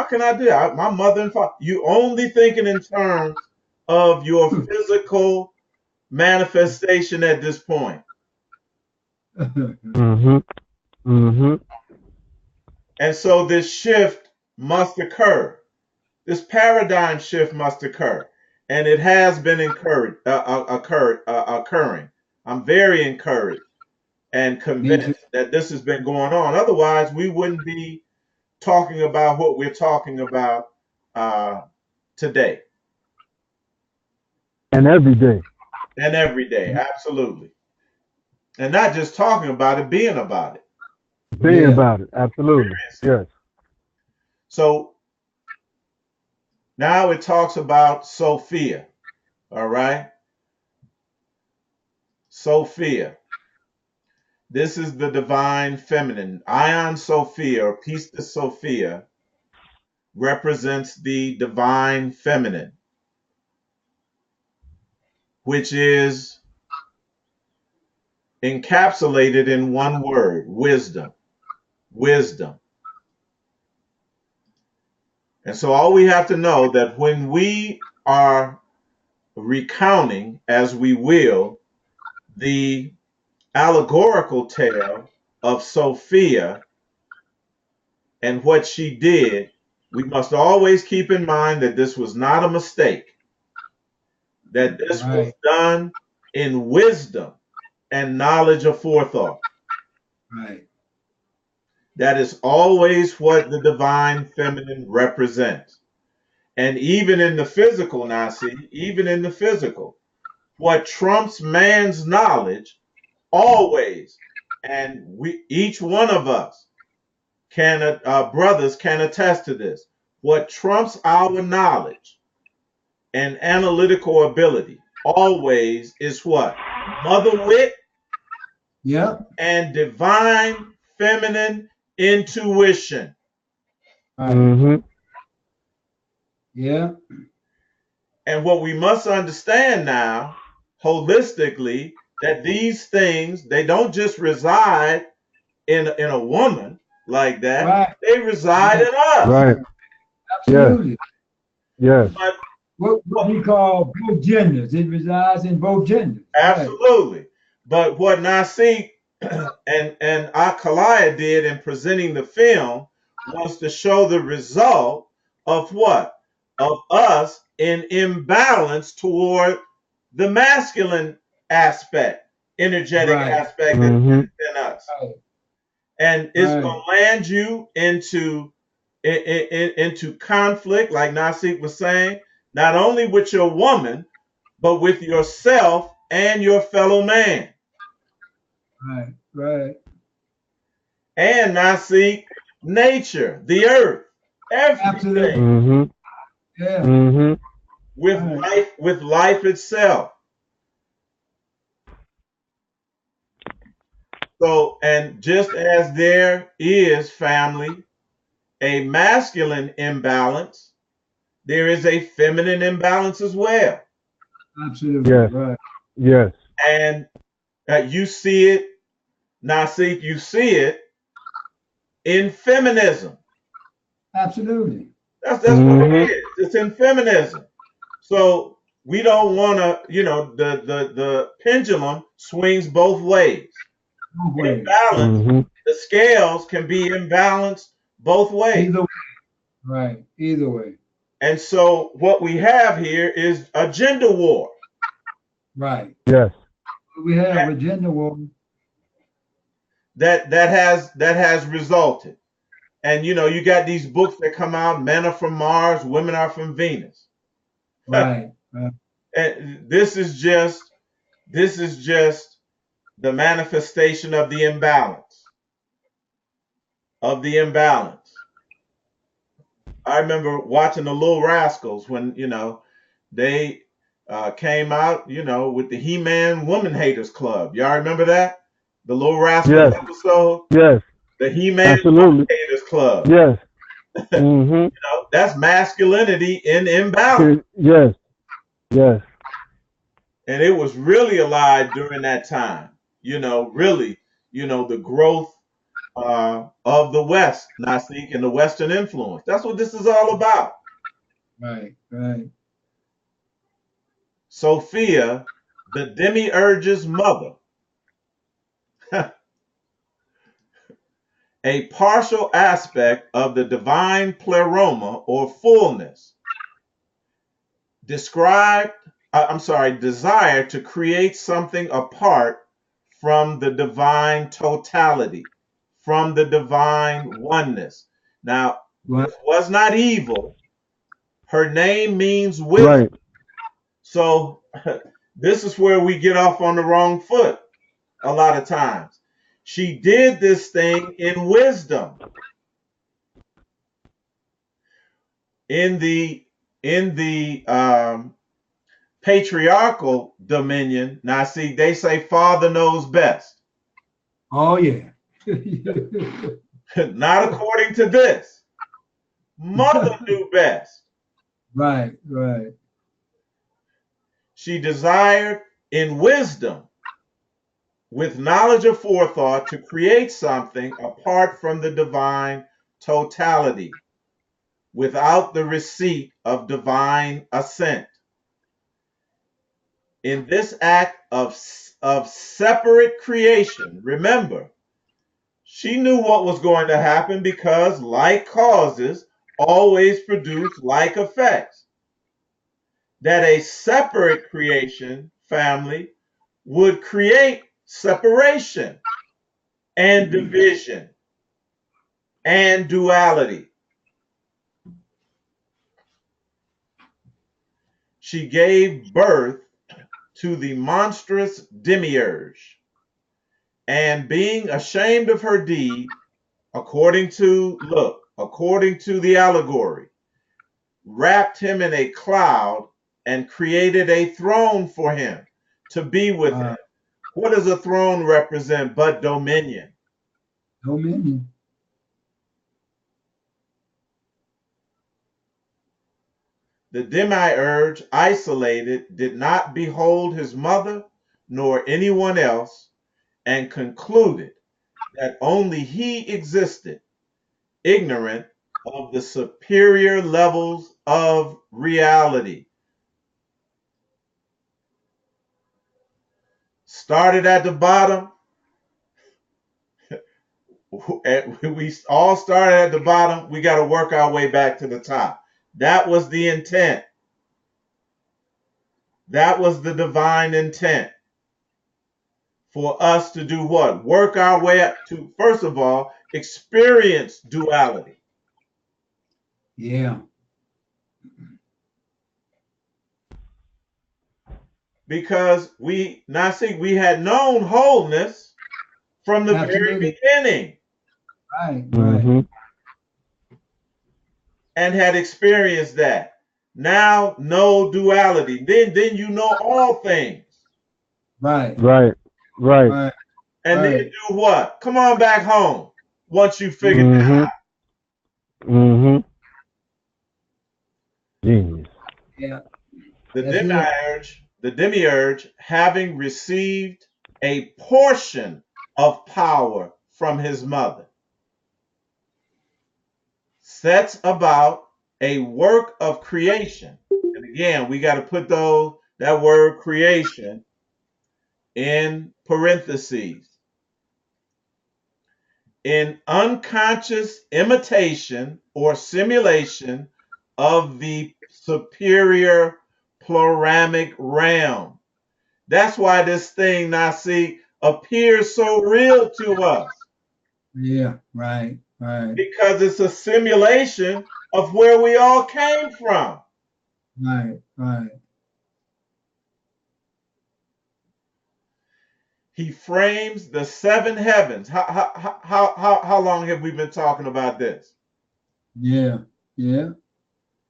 A: can I do that? My mother and father. You only thinking in terms of your physical manifestation at this point.
C: Mm-hmm. Mm-hmm.
A: And so this shift must occur. This paradigm shift must occur, and it has been occurring. I'm very encouraged and
B: Me too.
A: convinced that this has been going on. Otherwise, we wouldn't be talking about what we're talking about today
C: And every day.
A: and every day. Absolutely. And not just talking about it, being about it.
C: Thinking
B: Yeah.
C: about it. Absolutely. Yes.
A: So now it talks about Sophia. All right. Sophia. This is the divine feminine. Ion Sophia or Pistis Sophia represents the divine feminine, which is encapsulated in one word: wisdom. Wisdom. And so all we have to know that when we are recounting, as we will, the allegorical tale of Sophia and what she did, we must always keep in mind that this was not a mistake, that this was
B: Right.
A: done in wisdom and knowledge of forethought.
B: Right.
A: That is always what the divine feminine represents. And even in the physical, now see, even in the physical, what trumps man's knowledge always, and we, each one of us can, brothers can attest to this. What trumps our knowledge and analytical ability always is what? Mother wit
B: Yep.
A: and divine feminine intuition.
B: Right.
C: Mm-hmm.
B: Yeah.
A: And what we must understand now, holistically, that these things, they don't just reside in a woman like that,
B: Right.
A: they reside
B: Right.
A: in us.
C: Right. Yes.
B: Absolutely.
C: Yes.
A: But
B: What we call both genders. It resides in both genders. Right.
A: absolutely. But what Nasi and Akalaya did in presenting the film was to show the result of what? Of us in imbalance toward the masculine aspect, energetic
B: Right.
A: aspect that
C: Mm-hmm.
A: is in us.
B: Right.
A: And it's
B: Right.
A: going to land you into conflict, like Nasik was saying, not only with your woman, but with yourself and your fellow man.
B: Right. Right.
A: And Nasik, nature, the earth,
B: Absolutely.
A: everything
C: Mm-hmm.
B: Yeah.
C: Mm-hmm.
B: Right.
A: with life itself. So, and just as there is, family, a masculine imbalance, there is a feminine imbalance as well.
B: Absolutely.
C: Yes.
B: Right.
C: Yes.
A: And you see it, Nasik, you see it in feminism.
B: Absolutely.
A: That's what it
C: Mm-hmm.
A: is. It's in feminism. So we don't want to, the pendulum swings both ways.
B: Both
A: In
B: ways.
A: balance,
C: Mm-hmm.
A: the scales can be imbalanced both ways.
B: Either way. Right. Either way.
A: And so what we have here is a gender war.
B: Right.
C: Yes.
B: We have a gender war.
A: That has resulted. And you know, you got these books that come out, men are from Mars, women are from Venus.
B: Right. Right.
A: And this is just the manifestation of the imbalance. Of the imbalance. I remember watching the Little Rascals when, you know, they came out, you know, with the He-Man Woman Haters Club. Y'all remember that? The Little Rascals
C: Yes.
A: episode?
C: Yes.
A: The He-Man Woman
C: Absolutely.
A: Haters Club.
C: Yes. Mm-hmm.
A: You know, that's masculinity in imbalance.
C: Yes. Yes.
A: And it was really alive during that time. You know, really, you know, the growth of the West, Gnostic, and the Western influence. That's what this is all about.
B: Right. Right.
A: Sophia, the Demiurge's mother, a partial aspect of the divine pleroma or fullness, desire to create something apart from the divine totality, from the divine oneness. Now,
B: Right.
A: this was not evil. Her name means wisdom.
C: Right.
A: So this is where we get off on the wrong foot a lot of times. She did this thing in wisdom. In the patriarchal dominion, now see, they say father knows best.
B: Oh yeah.
A: Not according to this. Mother knew best.
B: Right. Right.
A: She desired in wisdom, with knowledge of forethought, to create something apart from the divine totality, without the receipt of divine assent. In this act of separate creation, remember, she knew what was going to happen because like causes always produce like effects. That a separate creation family would create separation and division and duality. She gave birth to the monstrous Demiurge, and being ashamed of her deed, according to the allegory, wrapped him in a cloud and created a throne for him to be with him. What does a throne represent but dominion?
B: Dominion.
A: The Demiurge, isolated, did not behold his mother nor anyone else, and concluded that only he existed, ignorant of the superior levels of reality. Started at the bottom. We all started at the bottom. We got to work our way back to the top. That was the intent. That was the divine intent for us to do what? Work our way up to, first of all, experience duality.
B: Yeah.
A: Because we had known wholeness from the very
B: Absolutely.
A: beginning
B: Right. Right.
C: Mm-hmm.
A: and had experienced that. Now, no duality. Then you know all things.
B: Right.
C: Right. Right.
B: Right.
A: And then
B: Right.
A: do what? Come on back home once you figured it
C: Mm-hmm.
A: out.
C: Mm-hmm. Genius.
B: Yeah.
A: The
B: That's it.
A: demiurge, having received a portion of power from his mother, sets about a work of creation. And again, we got to put that word creation in parentheses. In unconscious imitation or simulation of the superior pluramic realm. That's why this thing, now see, appears so real to us.
B: Yeah, right, right,
A: because it's a simulation of where we all came from.
B: right, right.
A: He frames the seven heavens. How long have we been talking about this?
B: Yeah, yeah,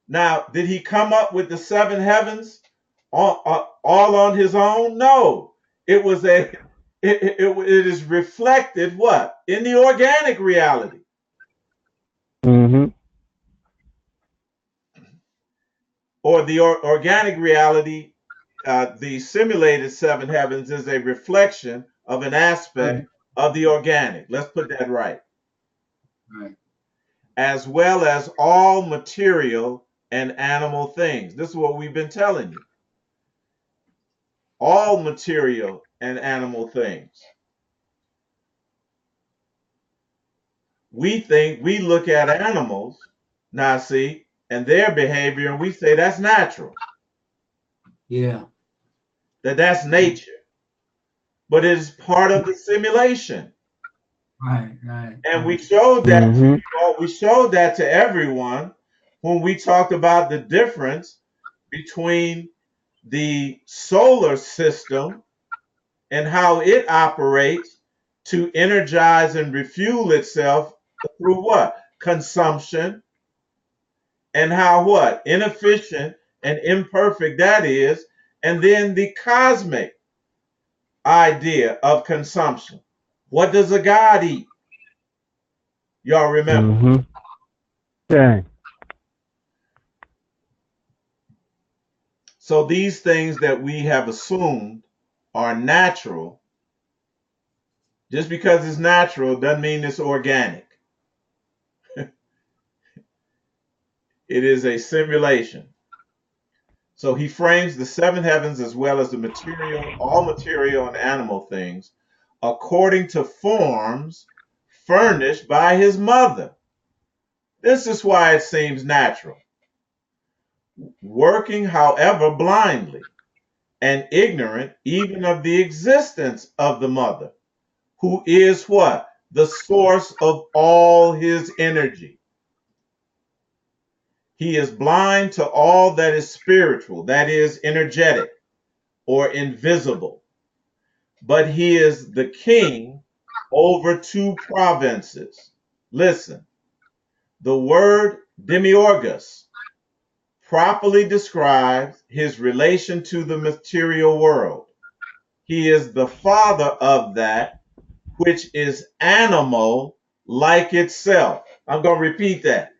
A: Now, did he come up with the seven heavens all on his own? No. It was it is reflected what? In the organic reality.
C: Mm-hmm.
A: Or the organic reality, the simulated seven heavens is a reflection of an aspect
B: right,
A: of the organic. Let's put that right.
B: right.
A: As well as all material and animal things. This is what we've been telling you. All material and animal things. We look at animals, now see, and their behavior, and we say that's natural,
B: Yeah,
A: that's nature, but it is part of the simulation.
B: right, right,
A: And we
B: right.
A: showed that to
C: Mm-hmm.
A: you all, we showed that to everyone when we talked about the difference between the solar system and how it operates to energize and refuel itself through what? Consumption, and how what? Inefficient and imperfect that is, and then the cosmic idea of consumption. What does a god eat? Y'all remember?
C: Mm-hmm. Dang.
A: So these things that we have assumed are natural, just because it's natural doesn't mean it's organic. It is a simulation. So he frames the seven heavens as well as the material, all material and animal things, according to forms furnished by his mother. This is why it seems natural. Working, however, blindly and ignorant even of the existence of the mother, who is what? The source of all his energy. He is blind to all that is spiritual, that is energetic or invisible. But he is the king over two provinces. Listen, the word Demiurgus properly describes his relation to the material world. He is the father of that which is animal like itself. I'm going to repeat that.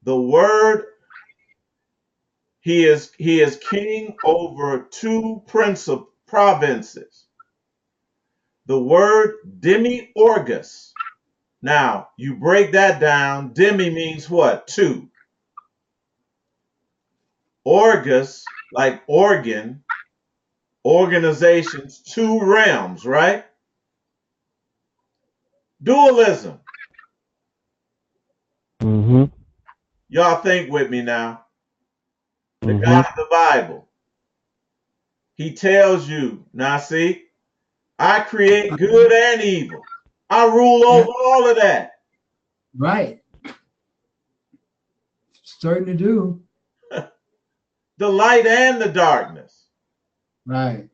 A: The word he is king over two provinces. The word Demiurgus. Now, you break that down. Demi means what? Two. Orgus, like organ, organizations, two realms, right? Dualism.
C: Mm-hmm.
A: Y'all think with me now. The
C: Mm-hmm.
A: God of the Bible. He tells you, now see, I create good and evil. I rule
B: Yeah,
A: over all of that.
B: right. Starting to do.
A: The light and the darkness.
B: Right.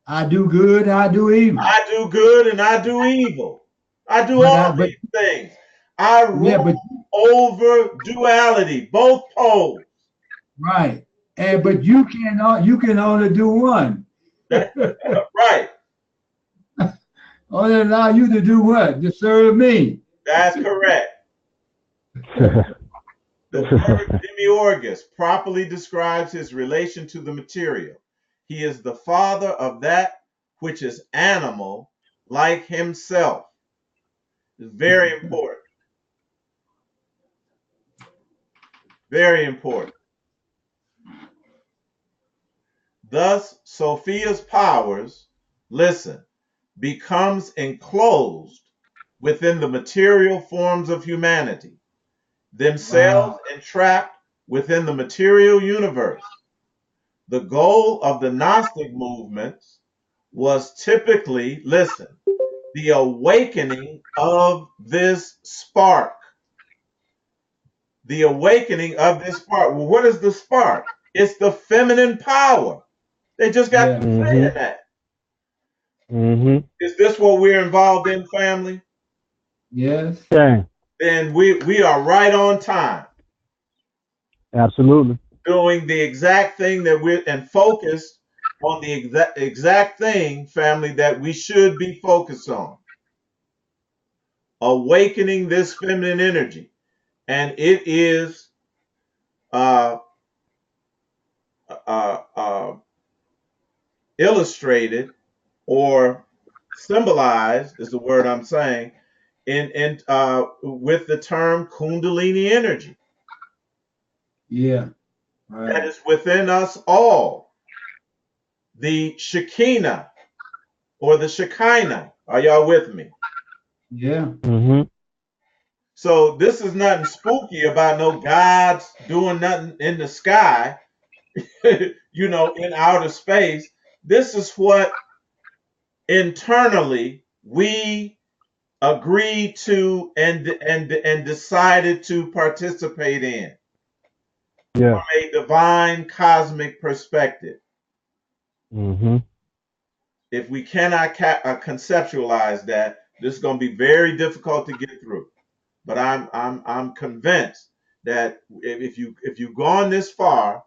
B: I do good, I do evil.
A: I do good and I do evil. I do
B: But
A: all
B: I, but
A: these things. I
B: yeah,
A: rule
B: but
A: over duality, both poles.
B: right. And but you can only do one.
A: Right.
B: Only allow you to do what? To serve me.
A: That's correct. The word demiurgus properly describes his relation to the material. He is the father of that which is animal like himself. It's very important. Very important. Thus, Sophia's powers, listen, becomes enclosed within the material forms of humanity, themselves
B: Wow.
A: entrapped within the material universe. The goal of the Gnostic movements was typically, listen, the awakening of this spark. The awakening of this spark. Well, what is the spark? It's the feminine power. They just got
B: Yeah.
A: to saying that. Is this what we're involved in, family?
B: Yes.
C: Okay.
A: Then we are right on time,
C: Absolutely.
A: doing the exact thing that we're and focused on the exact thing, family, that we should be focused on. Awakening this feminine energy. And it is uh, uh, uh, illustrated or symbolized is the word I'm saying in with the term Kundalini energy
B: Yeah.
A: that
B: Right.
A: is within us all. The Shekinah or the Shekinah. Are y'all with me?
B: Yeah.
A: So this is nothing spooky about no gods doing nothing in the sky, in outer space. This is what internally we agreed to and decided to participate in
C: Yeah.
A: from a divine cosmic perspective. If we cannot conceptualize that, this is going to be very difficult to get through. But I'm convinced that if you've gone this far,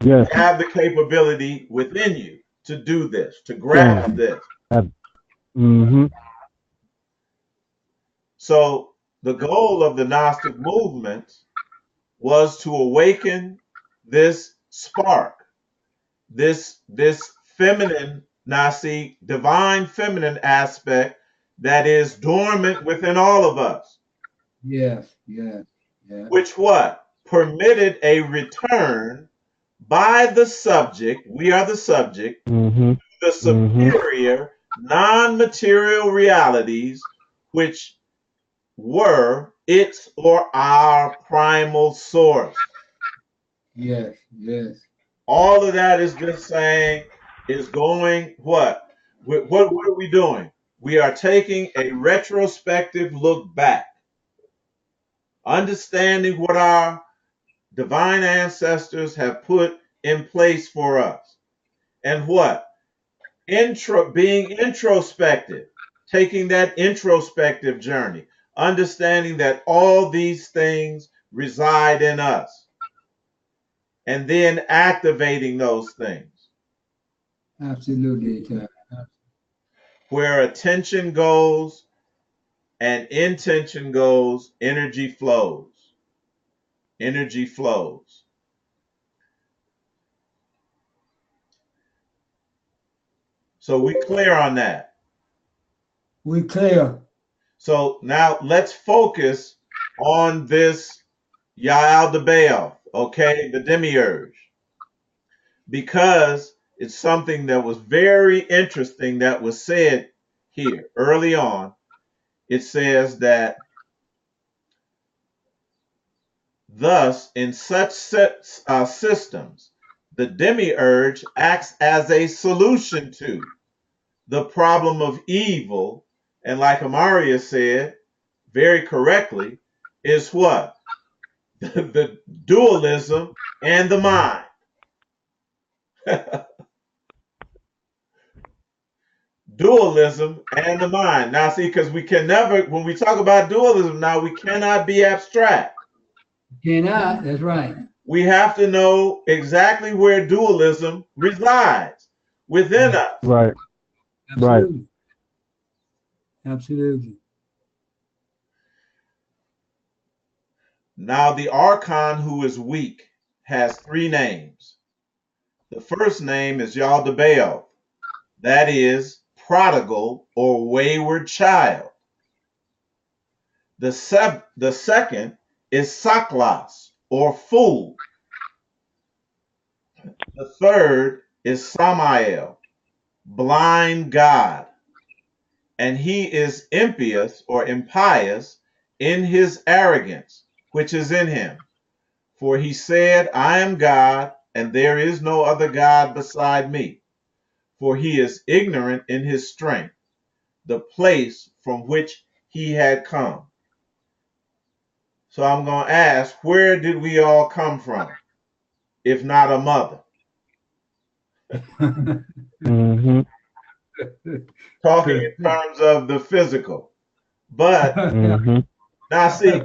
C: Yes.
A: you have the capability within you to do this, to grasp this. So the goal of the Gnostic movement was to awaken this spark, this feminine Nasi, divine feminine aspect that is dormant within all of us.
B: Yes. Yes. Yeah.
A: Which what? Permitted a return by the subject, we are the subject, the superior non-material realities which were its or our primal source.
B: Yes. Yes.
A: All of that is just saying is going what? What are we doing? We are taking a retrospective look back, understanding what our divine ancestors have put in place for us. And what? Being introspective, taking that introspective journey, understanding that all these things reside in us, and then activating those things.
B: Absolutely.
A: Where attention goes and intention goes, energy flows. Energy flows. So we clear on that.
B: We clear.
A: So now let's focus on this Yaldabaoth, okay, the Demiurge, because it's something that was very interesting that was said here early on. It says that thus, in such systems, the Demiurge acts as a solution to the problem of evil, and like Amaria said very correctly, is what? The dualism and the mind. Dualism and the mind. Now, see, because we can never, when we talk about dualism now, we cannot be abstract.
B: Cannot. That's right.
A: We have to know exactly where dualism resides within us.
C: Right.
B: Absolutely. Absolutely.
A: Now, the archon who is weak has three names. The first name is Yaldabaoth, that is, prodigal or wayward child. The second is Saklas, or fool. The third is Samael, blind God. And he is impious or impious in his arrogance, which is in him. For he said, I am God, and there is no other God beside me. for he is ignorant in his strength, the place from which he had come. So I'm going to ask, where did we all come from, if not a mother?
C: Mm-hmm.
A: Talking in terms of the physical. But
C: Mm-hmm.
A: now see,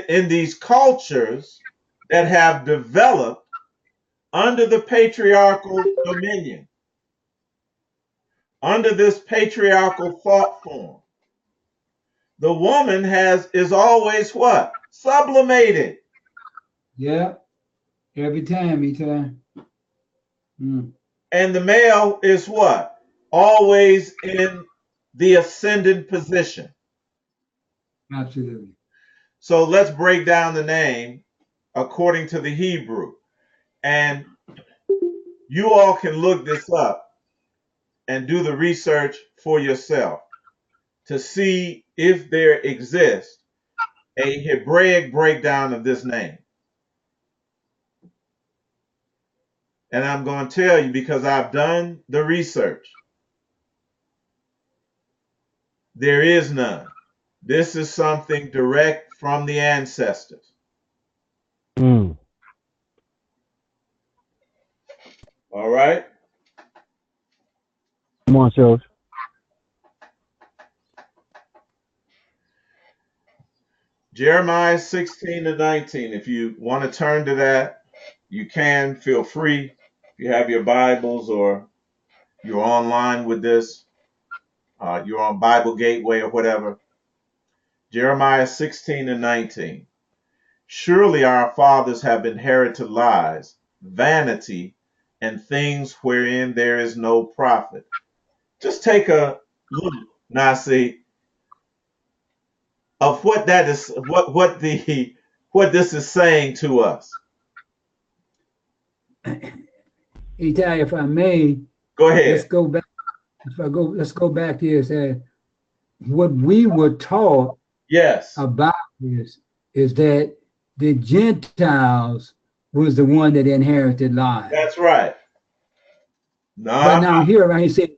A: in these cultures that have developed under the patriarchal dominion, under this patriarchal thought form, the woman is always what? Sublimated.
B: Yeah, every time, Eitai. Mm.
A: And the male is what? Always in the ascendant position.
B: Absolutely.
A: So let's break down the name according to the Hebrew. And you all can look this up and do the research for yourself to see if there exists a Hebraic breakdown of this name. And I'm going to tell you because I've done the research. There is none. This is something direct from the ancestors.
C: Mm.
A: All right?
C: Come on, shows.
A: Jeremiah 16 to 19. If you want to turn to that, you can. Feel free. If you have your Bibles or you're online with this, you're on Bible Gateway or whatever. Jeremiah 16 and 19. Surely our fathers have inherited lies, vanity, and things wherein there is no profit. Just take a look, Nasi, of what that is, what this is saying to us.
B: Eitai, if I may,
A: Go
B: let's
A: ahead.
B: go back. Let's go back here and say what we were taught
A: Yes,
B: about this is that the Gentiles was the one that inherited lies.
A: that's right.
B: But
A: Nah,
B: now here, right, he said,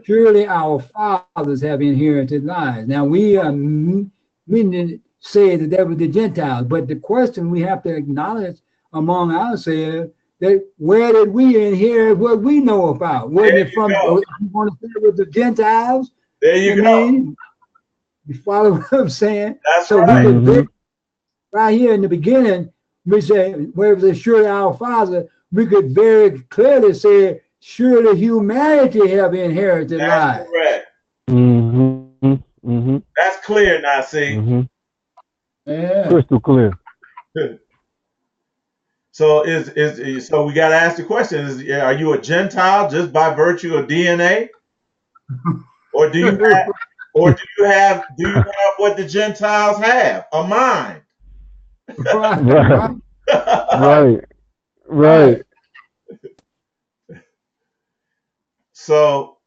B: surely our fathers have inherited lies. Now we didn't say that that was the Gentiles, but the question we have to acknowledge among ourselves that where did we inherit what we know about? Wasn't
A: there
B: it
A: you
B: from,
A: go.
B: you want to say it was the Gentiles?
A: There
B: I
A: you go.
B: mean, you follow what I'm saying?
A: That's
B: So we
A: right.
B: could
C: Mm-hmm.
B: right here in the beginning, we say, where it was surely our father, we could very clearly say, surely humanity have inherited
A: That's
B: lies.
A: correct.
C: Mm-hmm. Mm-hmm.
A: That's clear, Nasi.
C: Mm-hmm.
B: Yeah.
C: Crystal clear.
A: So so we got to ask the question: are you a Gentile just by virtue of DNA, or do you have, do you have what the Gentiles have? A mind.
B: Right,
C: Right.
B: right,
C: Right.
B: right.
C: Right.
A: So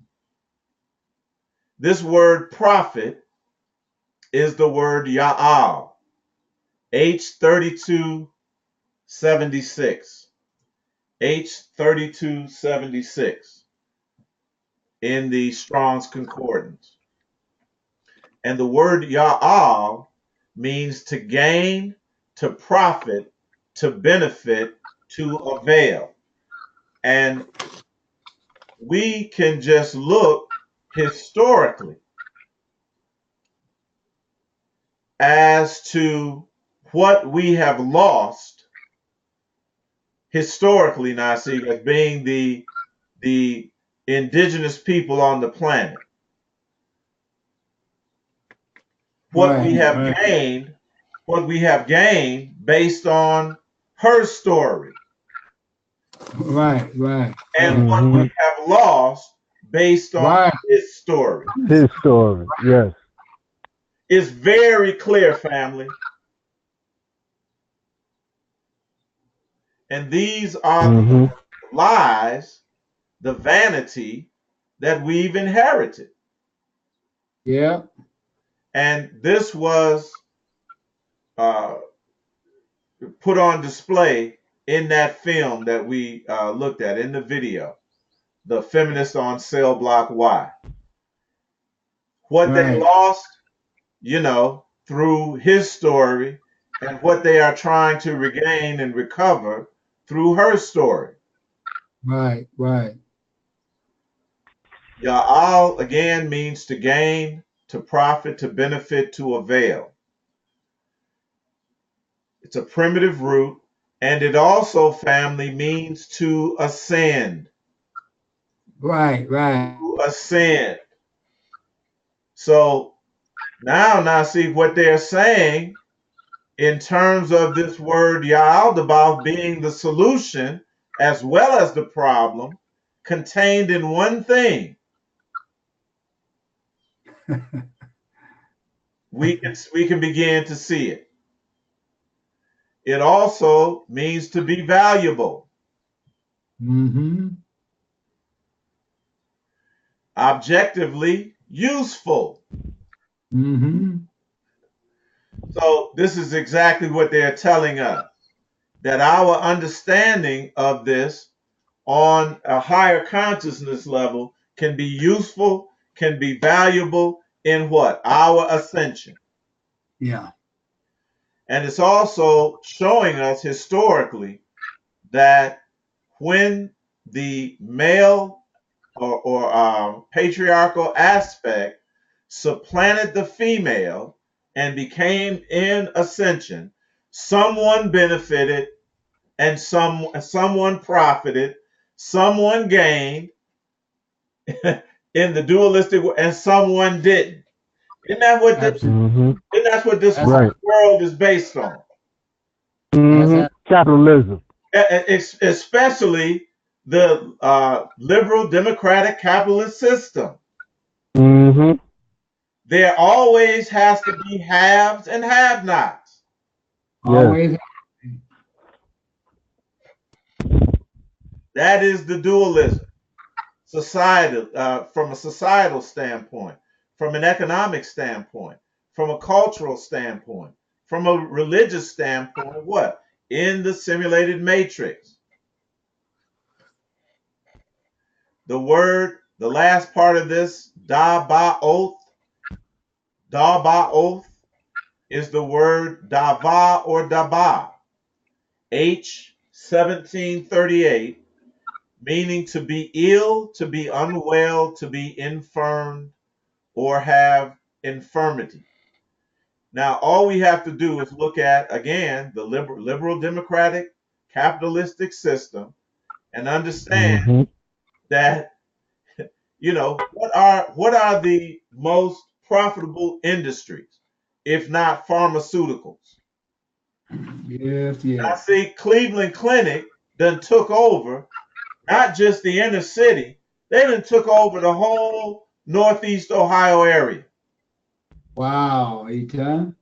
A: this word prophet is the word Ya'al, H3276. H3276 in the Strong's Concordance. And the word Ya'al means to gain, to profit, to benefit, to avail. And we can just look historically as to what we have lost historically, Nasi, as being the indigenous people on the planet. What we
B: Right,
A: have
B: right,
A: gained, based on her story,
B: right, right,
A: and
B: right,
A: what we
C: Mm-hmm.
A: have lost based on
B: right.
A: his story.
C: His story. Yes.
A: It's very clear, family. And these are the
C: Mm-hmm.
A: lies, the vanity that we've inherited.
B: Yeah,
A: And this was uh, put on display in that film that we looked at, in the video. the feminists on cell block Y. What they
B: Right.
A: lost, through his story, and what they are trying to regain and recover through her story.
B: Right. Right.
A: Ya'al again means to gain, to profit, to benefit, to avail. It's a primitive root, and it also, family, means to ascend.
B: Right. Right.
A: To ascend. So now see what they're saying in terms of this word Yaldabaoth being the solution as well as the problem contained in one thing. We can begin to see it. It also means to be valuable,
B: Mm-hmm.
A: objectively useful.
B: Mm-hmm.
A: So this is exactly what they're telling us, that our understanding of this on a higher consciousness level can be useful, can be valuable in what? Our ascension.
B: Yeah.
A: And it's also showing us historically that when the male or patriarchal aspect supplanted the female and became in ascension, someone benefited and someone profited, someone gained in the dualistic, and someone didn't. Isn't that what
B: Absolutely.
A: isn't that what this
B: That's
C: Right.
A: world is based on?
C: Capitalism.
A: Especially the liberal democratic capitalist system.
C: Mm-hmm.
A: There always has to be haves and have-nots.
C: Yes.
B: always.
A: That is the dualism. Societal, from a societal standpoint, from an economic standpoint, from a cultural standpoint, from a religious standpoint, what? In the simulated matrix. The last part of this, Dabaoth, is the word Dava or Daba, H 1738, meaning to be ill, to be unwell, to be infirmed, or have infirmity. Now, all we have to do is look at, again, the liberal democratic capitalistic system and understand
C: Mm-hmm.
A: that, what are the most profitable industries, if not pharmaceuticals?
B: Yes.
A: I
B: Yes.
A: see Cleveland Clinic done took over not just the inner city, they done took over the whole Northeast Ohio area.
B: Wow. Eitai.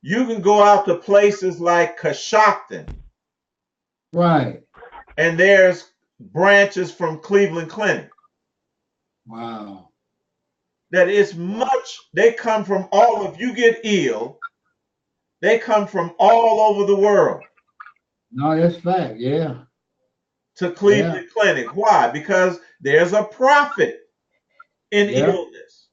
A: You can go out to places like Coshocton,
B: Right.
A: and there's branches from Cleveland Clinic.
B: Wow.
A: That is much, they come from all of, you get ill, they come from all over the world
B: No, that's fact. Yeah.
A: to
B: Yeah.
A: Cleveland Clinic. Why? Because there's a profit in
B: Yeah.
A: illness.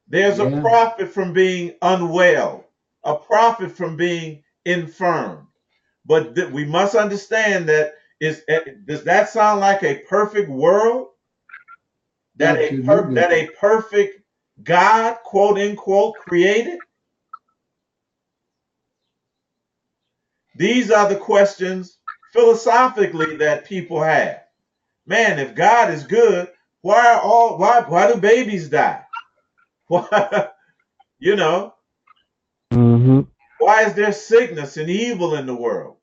A: There's a
B: Yeah.
A: profit from being unwell, a profit from being infirm. But we must understand that does that sound like a perfect world?
B: Absolutely.
A: That a perfect God, quote unquote, created? These are the questions philosophically that people have. Man, if God is good, why do babies die? Why, you know,
C: Mm-hmm.
A: why is there sickness and evil in the world?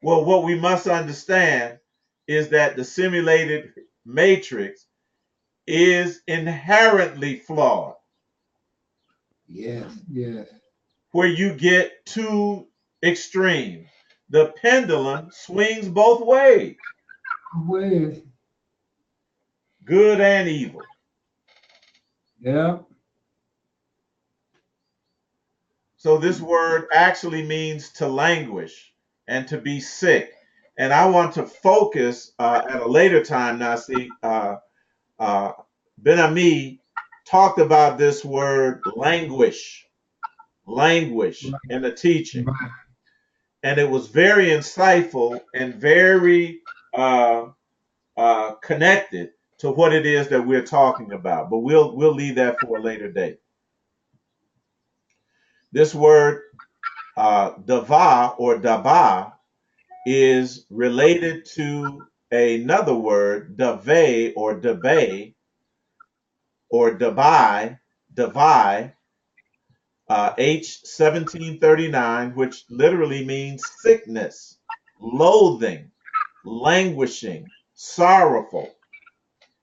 A: Well, what we must understand is that the simulated matrix is inherently flawed,
B: Yes. Yes.
A: where you get two extremes. The pendulum swings both ways,
B: Always.
A: good and evil.
B: Yeah.
A: So this word actually means to languish and to be sick. And I want to focus at a later time. Now, see, Ben Ami talked about this word languish in the teaching.
B: Right.
A: And it was very insightful and very connected to what it is that we're talking about. But we'll leave that for a later date. This word dava or daba is related to another word, dave or debe or dabai, davai, H 1739, which literally means sickness, loathing, languishing, sorrowful.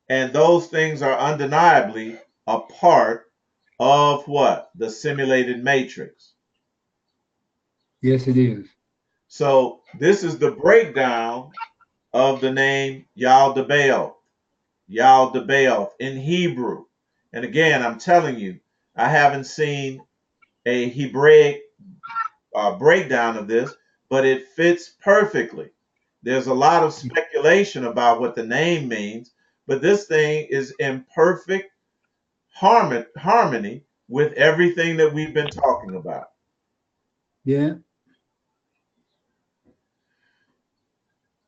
A: And those things are undeniably a part of what? The simulated matrix.
B: Yes, it is.
A: So this is the breakdown of the name Yaldabaoth, Yaldabaoth in Hebrew. And again, I'm telling you, I haven't seen a Hebraic breakdown of this, but it fits perfectly. There's a lot of speculation about what the name means, but this thing is in perfect harmony with everything that we've been talking about.
B: Yeah.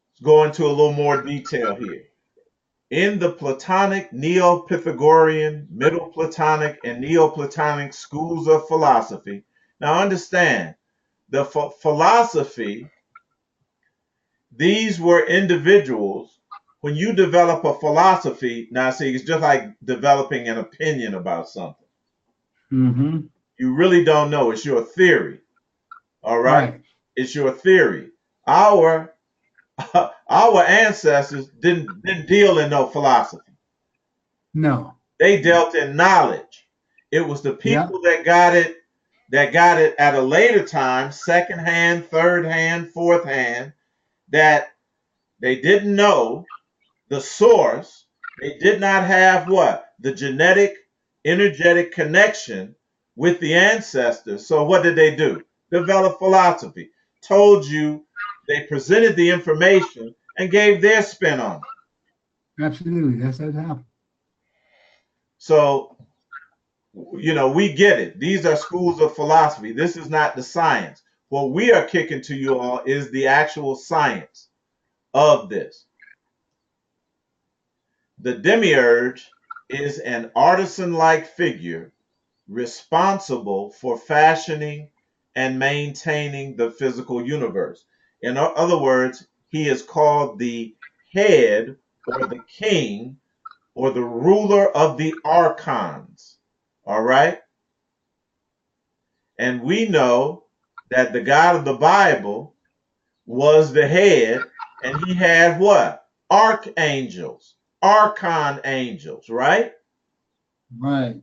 A: Let's go into a little more detail here. In the Platonic, Neo-Pythagorean, Middle Platonic, and Neoplatonic schools of philosophy. Now understand, the philosophy, these were individuals. When you develop a philosophy, now see, it's just like developing an opinion about something.
B: Mm-hmm.
A: You really don't know. It's your theory. All right?
B: Right.
A: It's your theory. Our ancestors didn't deal in no philosophy.
B: No.
A: They dealt in knowledge. It was the
B: Yeah.
A: people that got it at a later time, second hand, third hand, fourth hand, that they didn't know the source. They did not have what? The genetic, energetic connection with the ancestors. So what did they do? Develop philosophy. Told you, they presented the information and gave their spin on it.
B: Absolutely. That's how it happened.
A: So, we get it. These are schools of philosophy. This is not the science. What we are kicking to you all is the actual science of this. The demiurge is an artisan-like figure responsible for fashioning and maintaining the physical universe. In other words, he is called the head or the king or the ruler of the archons. All right? And we know that the God of the Bible was the head, and he had what? Archangels, archon angels, right?
B: Right.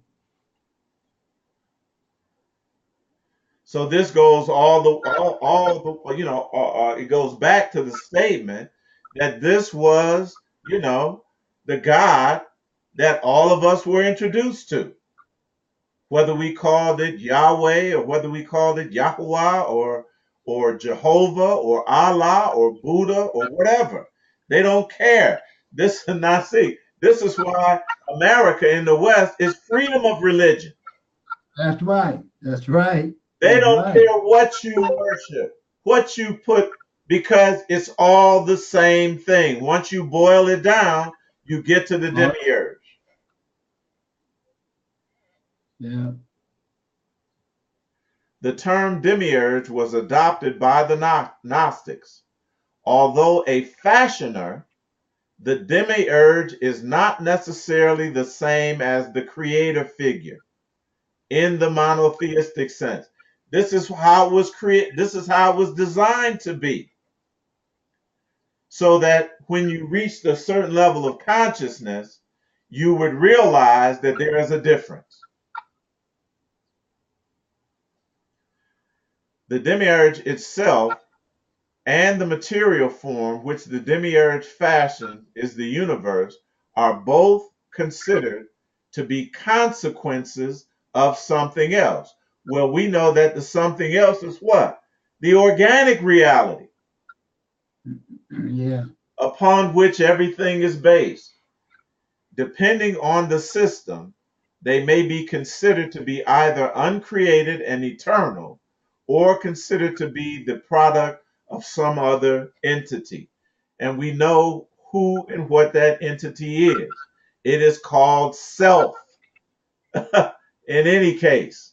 A: So this goes it goes back to the statement that this was, the God that all of us were introduced to, whether we called it Yahweh or whether we called it Yahuwah or Jehovah or Allah or Buddha or whatever. They don't care. This is not see. This is why America in the West is freedom of religion.
B: That's right. That's right.
A: They
B: That's
A: don't
B: right.
A: care what you worship, what you put, because it's all the same thing. Once you boil it down, you get to the demiurge.
B: Yeah.
A: The term demiurge was adopted by the Gnostics. Although a fashioner, the demiurge is not necessarily the same as the creator figure in the monotheistic sense. This is how it was created. This is how it was designed to be. So that when you reached a certain level of consciousness, you would realize that there is a difference. The demiurge itself and the material form which the demiurge fashions is the universe are both considered to be consequences of something else. Well, we know that the something else is what? The organic reality.
B: Yeah.
A: upon which everything is based. Depending on the system, they may be considered to be either uncreated and eternal or considered to be the product of some other entity. And we know who and what that entity is. It is called self in any case.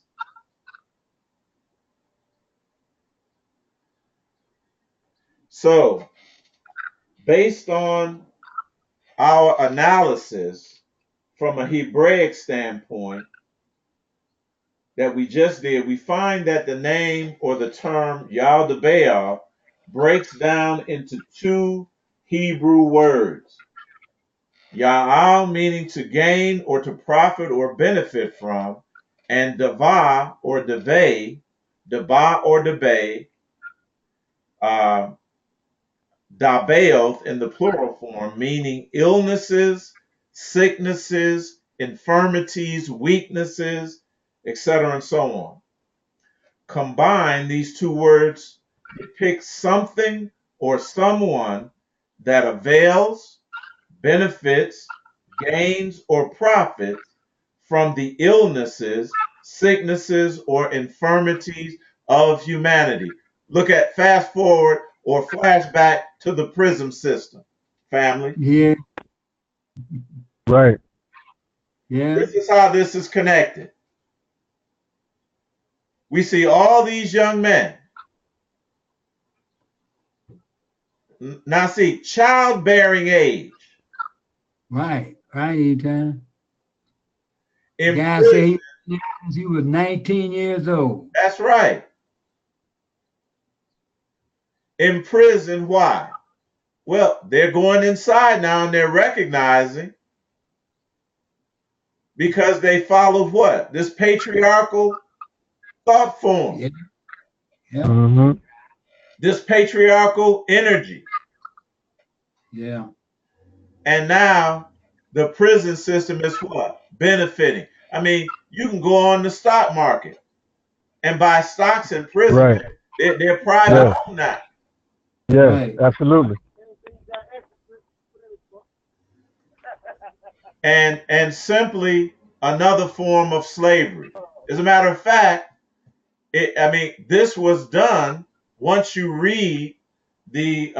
A: So, based on our analysis from a Hebraic standpoint, that we just did, we find that the name or the term Yaldabaoth breaks down into two Hebrew words. Ya'al meaning to gain or to profit or benefit from, and Dava or Deve, Daba or Debe, uh, Dabaoth in the plural form, meaning illnesses, sicknesses, infirmities, weaknesses, etc., and so on. Combined, these two words depict something or someone that avails, benefits, gains, or profits from the illnesses, sicknesses, or infirmities of humanity. Look at fast forward or flashback to the prism system, family.
B: Yeah.
C: Right.
B: Yeah.
A: This is how this is connected. We see all these young men. Now, see, childbearing age,
B: Right. Right, Eitai.
A: in
B: Guy said
A: prison.
B: he was 19 years old.
A: That's right. In prison, why? Well, they're going inside now and they're recognizing because they followed what? This patriarchal thought form,
B: Yeah. Yeah.
C: Mm-hmm.
A: this patriarchal energy.
B: Yeah.
A: And now the prison system is what? Benefiting. I mean, you can go on the stock market and buy stocks in prison.
C: Right.
A: They're private
C: Yes.
A: owned now.
C: Yes.
B: Right.
C: Absolutely.
A: And simply another form of slavery. As a matter of fact, I mean, this was done once you read the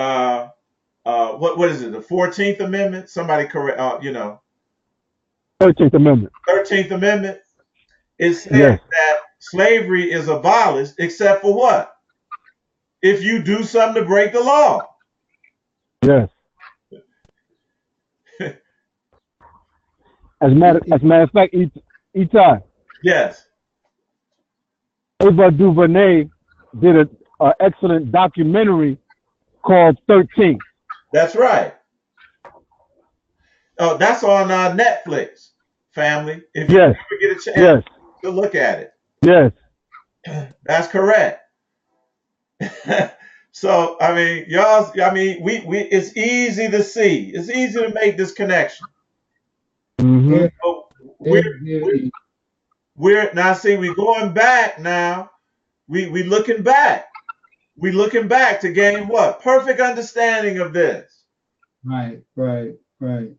A: what is it? The 14th Amendment. Somebody correct,
C: 13th Amendment.
A: 13th Amendment. It says
C: Yes.
A: that slavery is abolished, except for what? If you do something to break the law.
C: Yes. As a matter of fact, Eitai,
A: Yes,
C: Ava DuVernay did an excellent documentary called 13.
A: that's right. Oh, that's on Netflix, family. If you
C: Yes.
A: ever get a chance
C: Yes.
A: to look at it,
C: Yes.
A: that's correct. So I mean, y'all. I mean, we it's easy to see. It's easy to make this connection.
C: Mm-hmm.
B: Yeah.
A: But we're,
B: Very.
A: we're now see we going back now. We looking back. We looking back to gain what? Perfect understanding of this.
B: Right. Right. Right.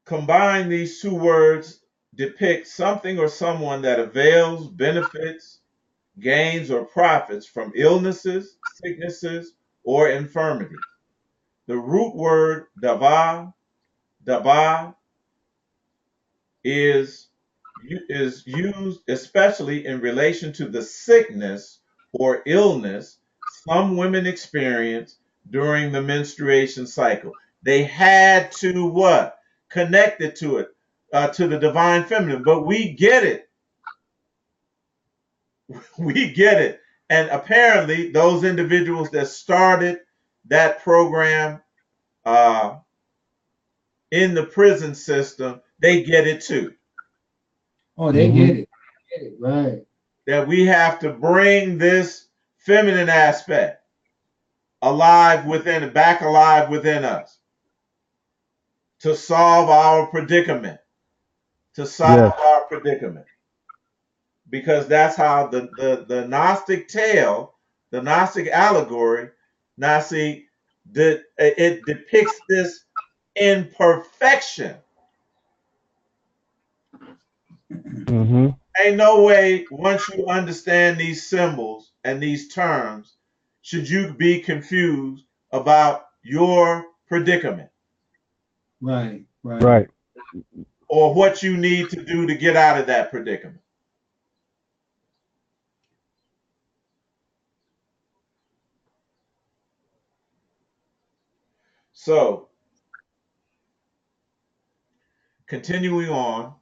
A: Combine these two words depict something or someone that avails, benefits, gains, or profits from illnesses, sicknesses, or infirmities. The root word daba, is used especially in relation to the sickness or illness some women experience during the menstruation cycle. They had to what? Connect it to the divine feminine. But we get it. We get it. And apparently, those individuals that started that program uh, in the prison system, they get it too.
B: Oh, they
C: Mm-hmm.
B: get it. Get it. Right.
A: That we have to bring this feminine aspect alive within, back alive within us to solve our predicament, to solve
C: Yes.
A: our predicament. Because that's how the Gnostic tale the Gnostic allegory, now see, it depicts this imperfection.
C: Mm-hmm.
A: Ain't no way, once you understand these symbols and these terms, should you be confused about your predicament
B: Right. Right.
C: Right.
A: or what you need to do to get out of that predicament. So, continuing on,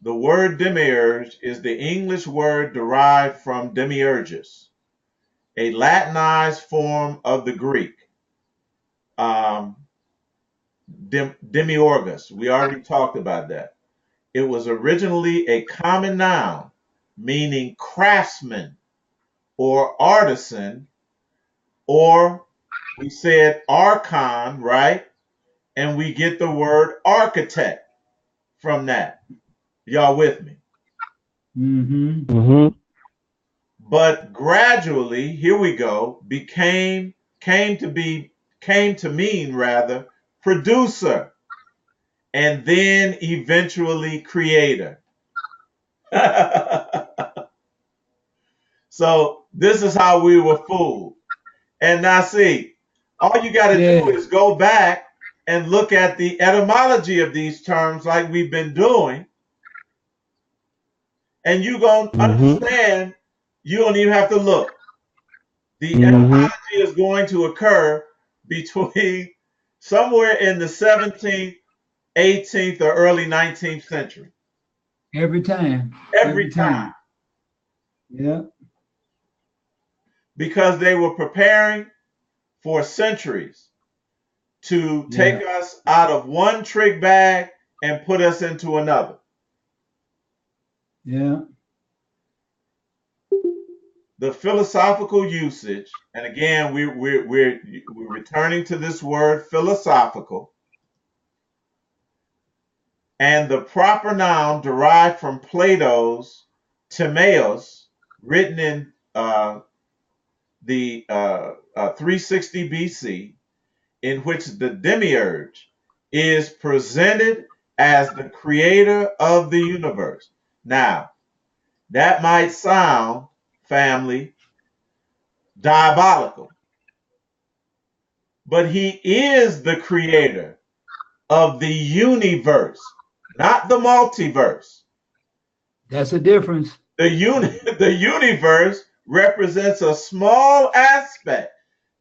A: the word demiurge is the English word derived from demiurgus, a Latinized form of the Greek. Um, Demiurgus, we already talked about that. It was originally a common noun meaning craftsman or artisan, or we said archon, right? And we get the word architect from that. Y'all with me?
B: Mm-hmm.
C: Mm-hmm.
A: But gradually, here we go, came to mean rather producer and then eventually creator. So this is how we were fooled. And now see, all you got to
B: Yeah.
A: do is go back and look at the etymology of these terms like we've been doing, and you're going to
C: Mm-hmm.
A: understand. You don't even have to look. The
C: Mm-hmm.
A: etymology is going to occur between somewhere in the 17th, 18th, or early 19th century.
B: Every time.
A: Every
B: Every
A: time.
B: time. Yeah.
A: Because they were preparing for centuries to take
B: Yeah.
A: us out of one trick bag and put us into another.
B: Yeah.
A: The philosophical usage, and again, we're returning to this word philosophical, and the proper noun derived from Plato's Timaeus, written in the 360 BC, in which the demiurge is presented as the creator of the universe. Now, that might sound, family, diabolical, but he is the creator of the universe, not the multiverse.
B: That's a difference.
A: The universe represents a small aspect,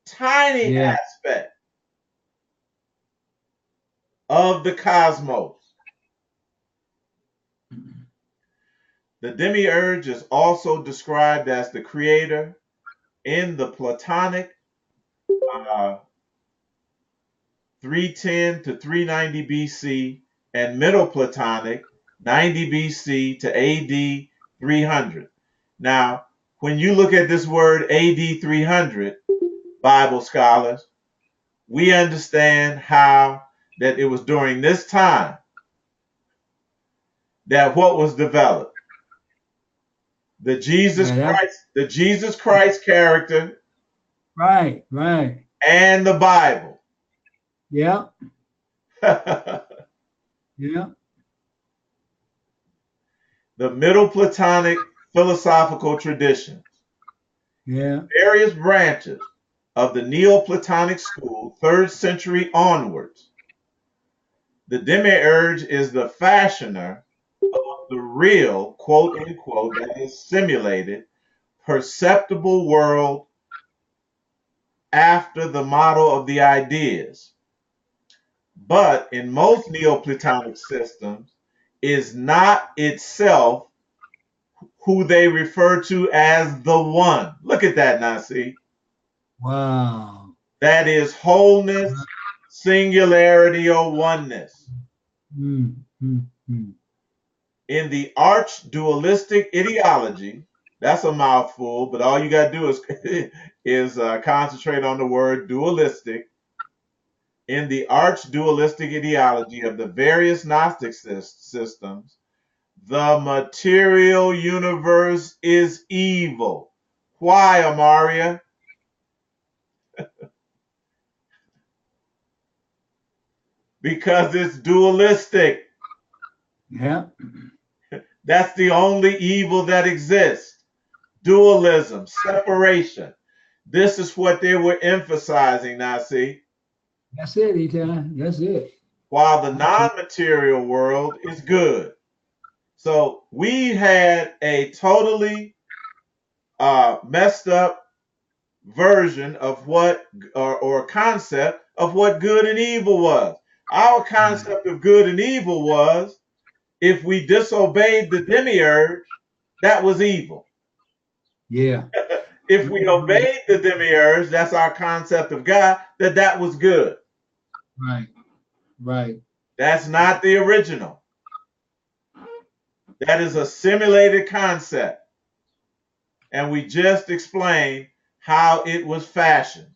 A: tiny
B: Yeah.
A: aspect of the cosmos. The demiurge is also described as the creator in the Platonic 310 to 390 BC and Middle Platonic 90 BC to AD 300. Now, when you look at this word AD 300, Bible scholars, we understand how that it was during this time that what was developed. The Jesus
B: Yeah.
A: Christ, the Jesus Christ character
B: Right. Right.
A: and the Bible.
B: Yeah.
A: The
B: Yeah.
A: Middle Platonic philosophical traditions,
B: Yeah.
A: various branches of the Neoplatonic school, 3rd century onwards. The demiurge is the fashioner of the real, quote unquote, that is simulated, perceptible world after the model of the ideas. But in most Neoplatonic systems, is not itself who they refer to as the one. Look at that now, see?
B: Wow.
A: That is wholeness, singularity, or oneness.
B: Mm, mm, mm.
A: In the arch dualistic ideology, that's a mouthful, but all you got to do is concentrate on the word dualistic. In the arch dualistic ideology of the various Gnostic systems, the material universe is evil. Why, Amaria? Because it's dualistic.
B: Yeah.
A: That's the only evil that exists. Dualism, separation. This is what they were emphasizing now, see?
B: That's it, Eitai. That's it.
A: While the non-material world is good. So we had a totally messed up version of what, or concept of what good and evil was. Our concept of good and evil was if we disobeyed the Demiurge, that was evil.
B: Yeah.
A: If we obeyed the Demiurge, that's our concept of God, that was good.
B: Right. Right.
A: That's not the original. That is a simulated concept. And we just explained how it was fashioned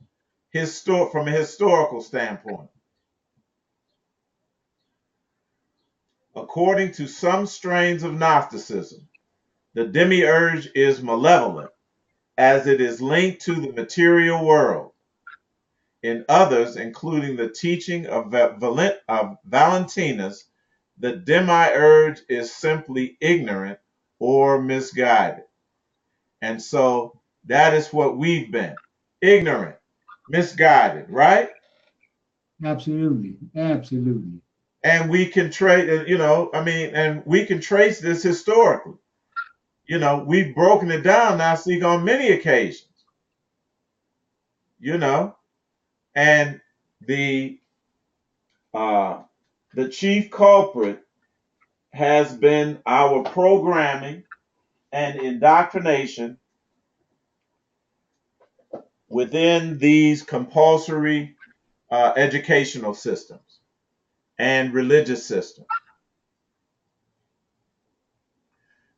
A: from a historical standpoint. According to some strains of Gnosticism, the Demiurge is malevolent as it is linked to the material world. In others, including the teaching of Valentinus, the Demiurge is simply ignorant or misguided. And so that is what we've been, ignorant, misguided, right?
B: Absolutely. Absolutely.
A: And we can trace, and we can trace this historically. We've broken it down now, see, on many occasions, you know, and the chief culprit has been our programming and indoctrination within these compulsory educational systems and religious systems.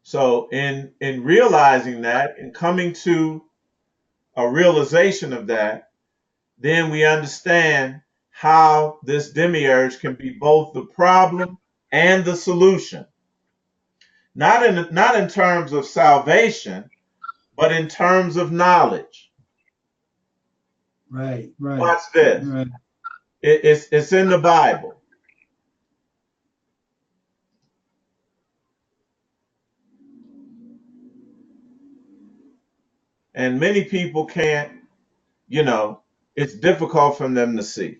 A: So in realizing that and coming to a realization of that, then we understand how this demiurge can be both the problem and the solution. Not in terms of salvation, but in terms of knowledge.
B: Right. Right.
A: Watch this.
B: Right.
A: It's in the Bible. And many people can't, it's difficult for them to see.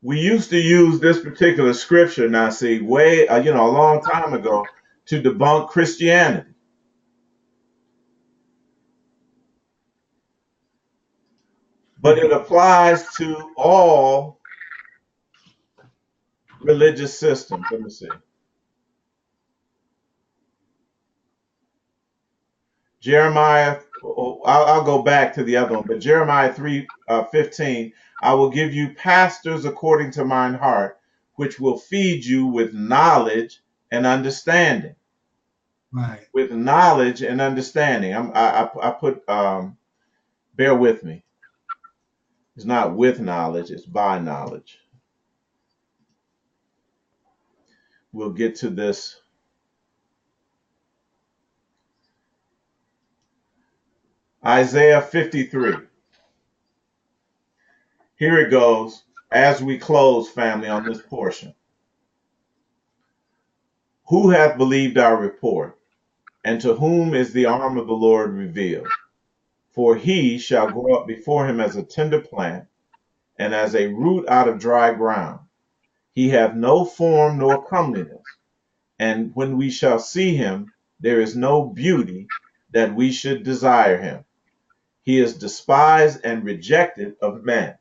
A: We used to use this particular scripture, now see, way, a long time ago to debunk Christianity. But it applies to all religious systems. Let me see. Jeremiah, I'll go back to the other one, but Jeremiah 3:15, I will give you pastors according to mine heart, which will feed you with knowledge and understanding.
B: Right.
A: With knowledge and understanding. I put, bear with me. It's not with knowledge, it's by knowledge. We'll get to this. Isaiah 53. Here it goes as we close, family, on this portion. Who hath believed our report? And to whom is the arm of the Lord revealed? For he shall grow up before him as a tender plant, and as a root out of dry ground. He hath no form nor comeliness, and when we shall see him, there is no beauty that we should desire him. He is despised and rejected of men,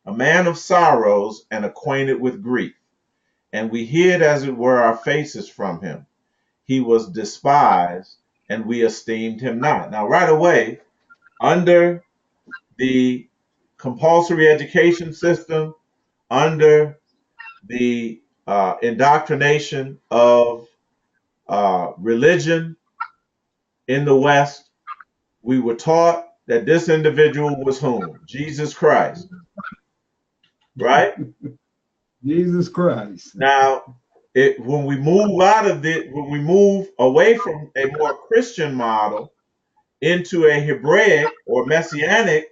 A: a man of sorrows and acquainted with grief. And we hid, as it were, our faces from him. He was despised, and we esteemed him not. Now, right away, under the compulsory education system, under the indoctrination of religion in the West, we were taught that this individual was whom? Jesus Christ. Right?
B: Jesus Christ.
A: Now, when we move out of it, when we move away from a more Christian model into a Hebraic or Messianic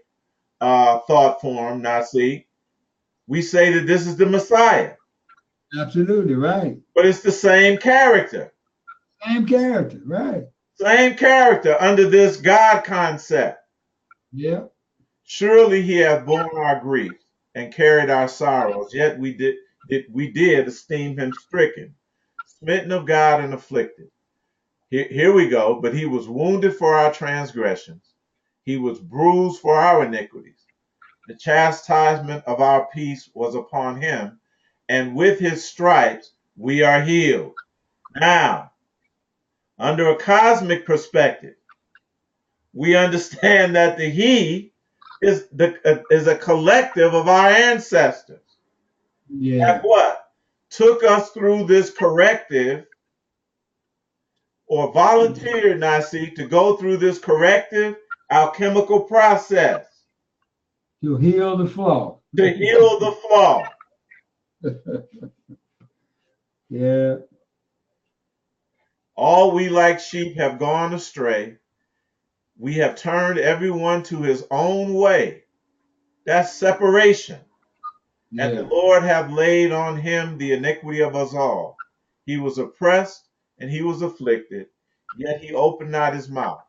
A: thought form, now see, we say that this is the Messiah,
B: Absolutely right.
A: but it's the same character.
B: Same character, right?
A: Same character under this God concept.
B: Yeah.
A: Surely he hath borne our grief and carried our sorrows, yet we did esteem him stricken, smitten of God and afflicted. Here we go. But he was wounded for our transgressions, he was bruised for our iniquities. The chastisement of our peace was upon him, and with his stripes we are healed. Now, under a cosmic perspective, we understand that the he is a collective of our ancestors.
B: Yeah.
A: That what? Took us through this corrective or volunteered, Nasi, to go through this corrective alchemical process
B: To heal the flaw.
A: to heal the flaw.
B: Yeah.
A: All we like sheep have gone astray. We have turned everyone to his own way. That's separation. And the
B: Yeah.
A: Lord hath laid on him the iniquity of us all. He was oppressed and he was afflicted, yet he opened not his mouth.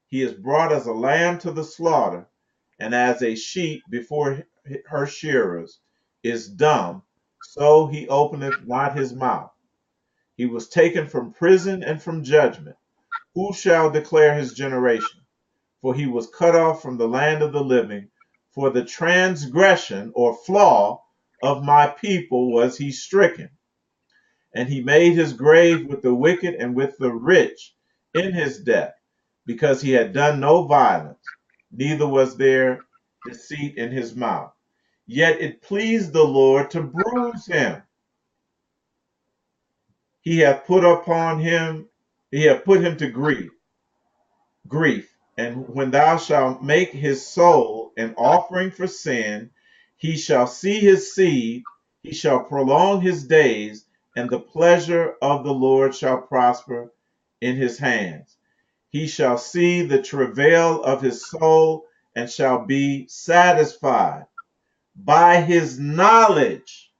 A: He is brought as a lamb to the slaughter, and as a sheep before her shearers is dumb, so he openeth not his mouth. He was taken from prison and from judgment. Who shall declare his generation? For he was cut off from the land of the living. For the transgression or flaw of my people was he stricken. And he made his grave with the wicked and with the rich in his death, because he had done no violence, neither was there deceit in his mouth. Yet it pleased the Lord to bruise him. He hath put upon him, he hath put him to grief. And when thou shalt make his soul an offering for sin, he shall see his seed, he shall prolong his days, and the pleasure of the Lord shall prosper in his hands. He shall see the travail of his soul and shall be satisfied by his knowledge.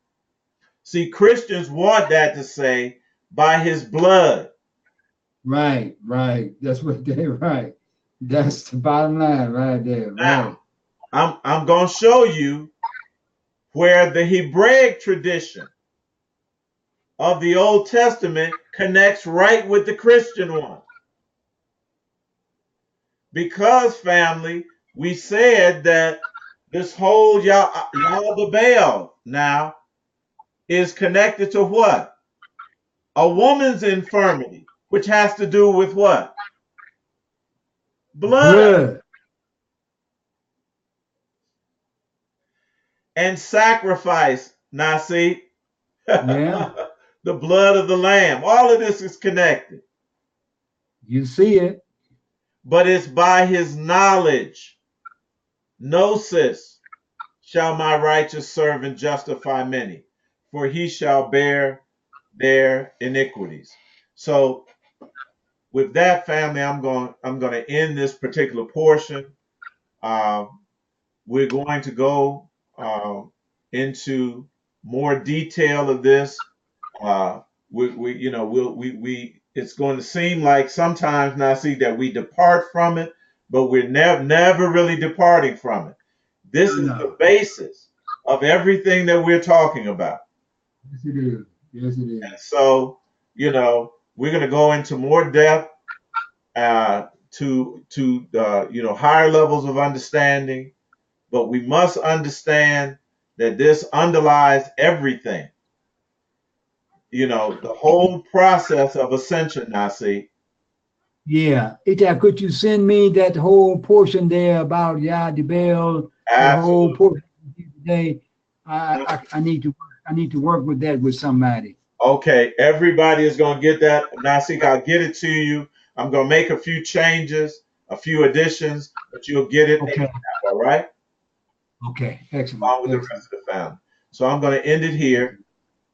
A: See, Christians want that to say, by his blood.
B: Right. Right. That's what they right. That's the bottom line right there. Right.
A: Now, I'm going to show you where the Hebraic tradition of the Old Testament connects right with the Christian one. Because, family, we said that this whole Yaldabaoth now is connected to what? A woman's infirmity, which has to do with what? Blood
B: Blood.
A: and sacrifice. Now, see,
B: Yeah.
A: the blood of the lamb. All of this is connected.
B: You see it.
A: But it's by his knowledge. Gnosis shall my righteous servant justify many, for he shall bear their iniquities. So with that, family, I'm going to end this particular portion. We're going to go into more detail of this. It's going to seem like sometimes now see that we depart from it, but we're never really departing from it. This is
B: No.
A: the basis of everything that we're talking about.
B: Yes, it is. Yes, it is.
A: And so, we're going to go into more depth to higher levels of understanding, but we must understand that this underlies everything. The whole process of ascension, I see.
B: Yeah. Eitai, could you send me that whole portion there about Yaldabaoth, that whole
A: Absolutely.
B: portion today? I need to work with that with somebody.
A: Okay, everybody is going to get that. Nasik, I'll get it to you. I'm going to make a few changes, a few additions, but you'll get it.
B: Okay.
A: All right?
B: Okay. Excellent.
A: Along with the
B: Excellent.
A: rest of the family. So I'm going to end it here.